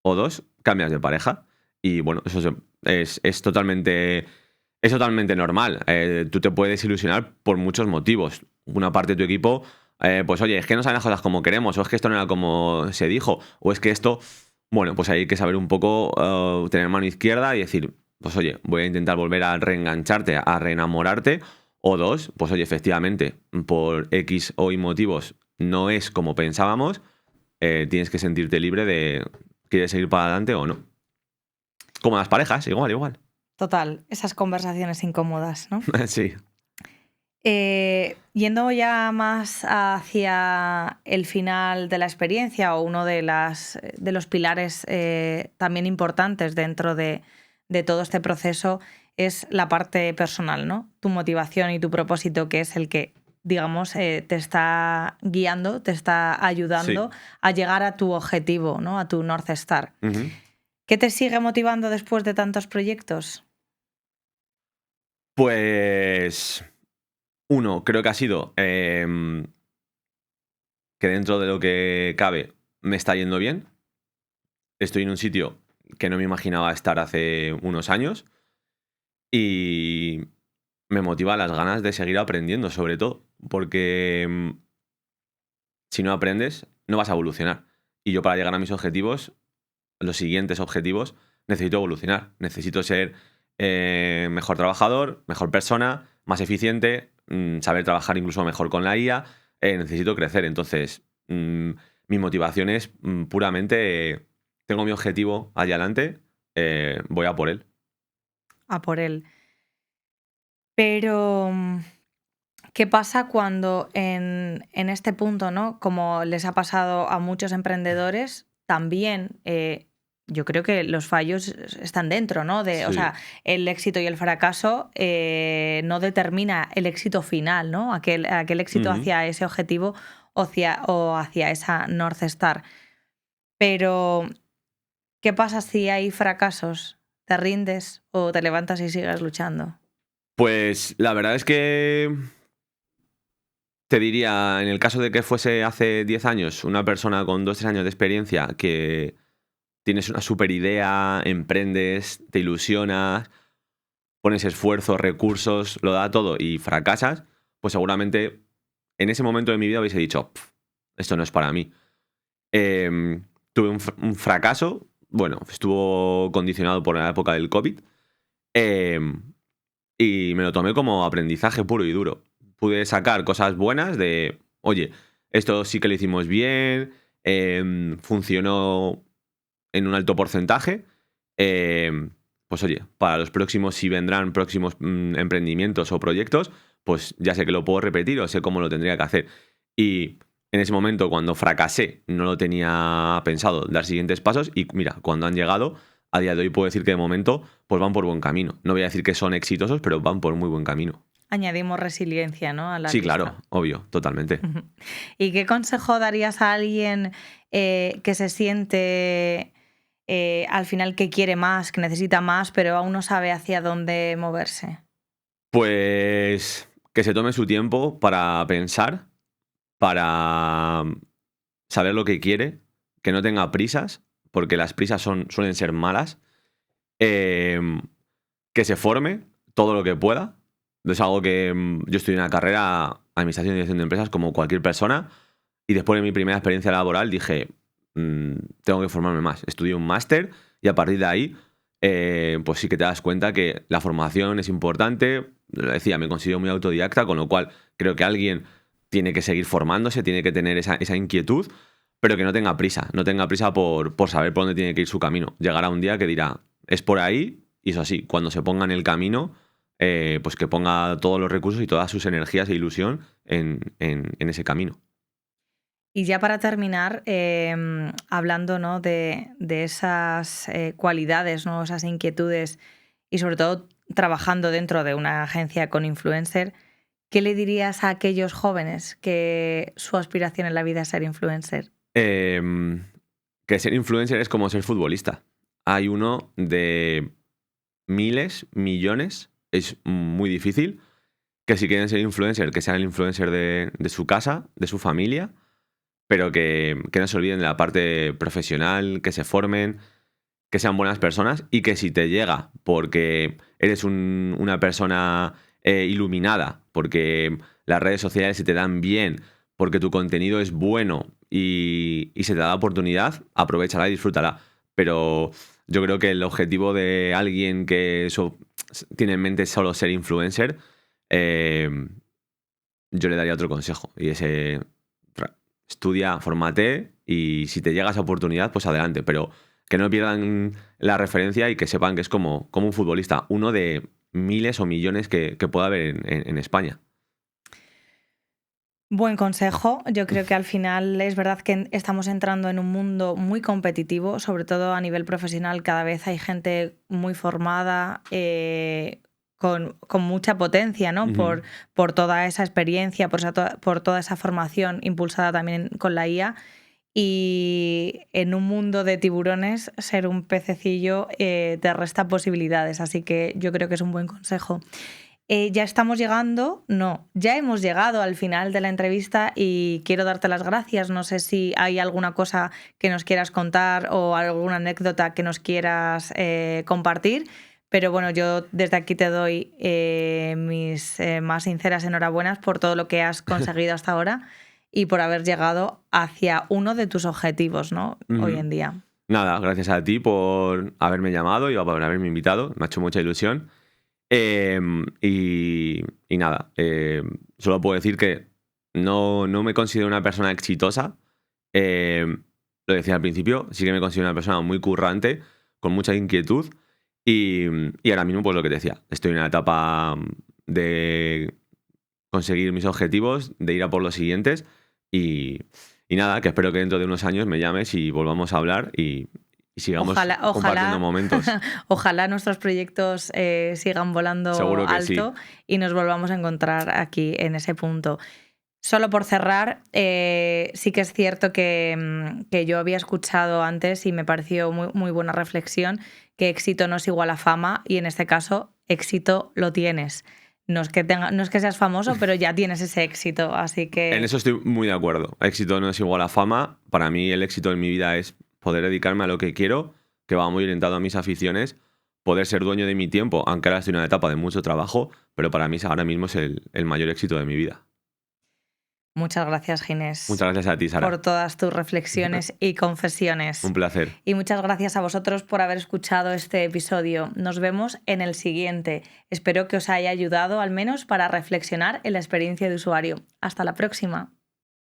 o 2, cambias de pareja. Y bueno, eso es totalmente normal. Tú te puedes ilusionar por muchos motivos. Una parte de tu equipo, pues oye, es que no salen las cosas como queremos, o es que esto no era como se dijo, o es que esto... Bueno, pues hay que saber un poco, tener mano izquierda y decir, pues oye, voy a intentar volver a reengancharte, a reenamorarte. O 2, pues oye, efectivamente, por X o Y motivos no es como pensábamos, tienes que sentirte libre de quieres seguir para adelante o no. Como las parejas, igual. Total, esas conversaciones incómodas, ¿no? Sí. Yendo ya más hacia el final de la experiencia o uno de los pilares también importantes dentro de todo este proceso es la parte personal, ¿no? Tu motivación y tu propósito, que es el que digamos, te está guiando, te está ayudando Sí. a llegar a tu objetivo, ¿no? A tu North Star. Ujú. ¿Qué te sigue motivando después de tantos proyectos? Pues uno, creo que ha sido que dentro de lo que cabe me está yendo bien. Estoy en un sitio que no me imaginaba estar hace unos años y me motiva las ganas de seguir aprendiendo, sobre todo, porque si no aprendes, no vas a evolucionar. Y yo para llegar a mis objetivos, los siguientes objetivos, necesito evolucionar. Necesito ser mejor trabajador, mejor persona, más eficiente, saber trabajar incluso mejor con la IA. Necesito crecer. Entonces, mi motivación es puramente, tengo mi objetivo allá adelante, voy a por él. A por él. Pero, ¿qué pasa cuando en este punto, ¿no? Como les ha pasado a muchos emprendedores, también yo creo que los fallos están dentro, ¿no? O Sí. sea, el éxito y el fracaso no determina el éxito final, ¿no? Aquel éxito Ujú. hacia ese objetivo o hacia esa North Star. Pero, ¿qué pasa si hay fracasos? ¿Te rindes o te levantas y sigues luchando? Pues la verdad es que te diría, en el caso de que fuese hace 10 años, una persona con 2 3 años de experiencia que tienes una super idea, emprendes, te ilusionas, pones esfuerzo, recursos, lo da todo y fracasas, pues seguramente en ese momento de mi vida hubiese dicho: "Pf, esto no es para mí". Tuve un fracaso, bueno, estuvo condicionado por la época del COVID, em, y me lo tomé como aprendizaje puro y duro. Pude sacar cosas buenas de, oye, esto sí que lo hicimos bien, funcionó en un alto porcentaje. Pues oye, para los próximos, si vendrán próximos emprendimientos o proyectos, pues ya sé que lo puedo repetir o sé cómo lo tendría que hacer. Y en ese momento, cuando fracasé, no lo tenía pensado dar siguientes pasos y mira, cuando han llegado, a día de hoy puedo decir que de momento, pues van por buen camino. No voy a decir que son exitosos, pero van por muy buen camino. Añadimos resiliencia, ¿no? A la Sí, claro, lista. obvio, totalmente. ¿Y qué consejo darías a alguien que se siente al final que quiere más, que necesita más, pero aún no sabe hacia dónde moverse? Pues que se tome su tiempo para pensar, para saber lo que quiere, que no tenga prisas, porque las prisas suelen ser malas, em, que se forme todo lo que pueda. Es algo que yo estudié una carrera, Administración y Dirección de Empresas, como cualquier persona, y después de mi primera experiencia laboral dije, tengo que formarme más. Estudié un máster y a partir de ahí, pues sí que te das cuenta que la formación es importante. Lo decía, me considero muy autodidacta, con lo cual creo que alguien tiene que seguir formándose, tiene que tener esa inquietud, pero que no tenga prisa. No tenga prisa por saber por dónde tiene que ir su camino. Llegará un día que dirá, es por ahí, y eso sí, cuando se ponga en el camino, pues que ponga todos los recursos y todas sus energías e ilusión en ese camino. Y ya para terminar, hablando, ¿no? de esas cualidades, ¿no? Esas inquietudes y sobre todo trabajando dentro de una agencia con influencer, ¿qué le dirías a aquellos jóvenes que su aspiración en la vida es ser influencer? Em, que ser influencer es como ser futbolista. Hay uno de miles, millones, es muy difícil. Que si quieren ser influencer, que sean el influencer de su casa, de su familia, pero que no se olviden de la parte profesional, que se formen, que sean buenas personas y que si te llega porque eres una persona iluminada, porque las redes sociales se te dan bien, porque tu contenido es bueno y se te da la oportunidad, aprovéchala y disfrútala. Pero yo creo que el objetivo de alguien que tiene en mente solo ser influencer, eh, yo le daría otro consejo y ese estudia, fórmate y si te llega esa oportunidad, pues adelante, pero que no pierdan la referencia y que sepan que es como un futbolista, uno de miles o millones que pueda haber en España. Buen consejo. Yo creo que al final es verdad que estamos entrando en un mundo muy competitivo, sobre todo a nivel profesional. Cada vez hay gente muy formada, con mucha potencia, ¿no? Ujú. Por toda esa experiencia, por toda esa formación impulsada también con la IA. Y en un mundo de tiburones, ser un pececillo te resta posibilidades, así que yo creo que es un buen consejo. Ya estamos llegando, no, ya hemos llegado al final de la entrevista y quiero darte las gracias. No sé si hay alguna cosa que nos quieras contar o alguna anécdota que nos quieras compartir, pero bueno, yo desde aquí te doy mis más sinceras enhorabuenas por todo lo que has conseguido hasta ahora y por haber llegado hacia uno de tus objetivos, ¿no? Hoy Ujú. en día. Nada, gracias a ti por haberme llamado y por haberme invitado. Me ha hecho mucha ilusión. Y nada, solo puedo decir que no me considero una persona exitosa. Lo decía al principio, sí que me considero una persona muy currante, con mucha inquietud. Y, y ahora mismo, pues lo que te decía, estoy en una etapa de conseguir mis objetivos, de ir a por los siguientes. Y, y nada, que espero que dentro de unos años me llames y volvamos a hablar y sigamos Ojalá, compartiendo ojalá, momentos. ojalá nuestros proyectos sigan volando Seguro que sí. alto y nos volvamos a encontrar aquí en ese punto. Solo por cerrar, sí que es cierto que yo había escuchado antes y me pareció muy, muy buena reflexión que éxito no es igual a fama y en este caso éxito lo tienes. No es que seas famoso, pero ya tienes ese éxito, así En que eso estoy muy de acuerdo. Éxito no es igual a fama. Para mí el éxito en mi vida es poder dedicarme a lo que quiero, que va muy orientado a mis aficiones, poder ser dueño de mi tiempo, aunque ahora estoy en una etapa de mucho trabajo, pero para mí ahora mismo es el mayor éxito de mi vida. muchas gracias, Ginés, Muchas gracias a ti, por Sara. todas tus reflexiones y Un confesiones. placer. Y muchas gracias a vosotros por haber escuchado este episodio. Nos vemos en el siguiente. Espero que os haya ayudado al menos para reflexionar en la experiencia de usuario. Hasta la próxima.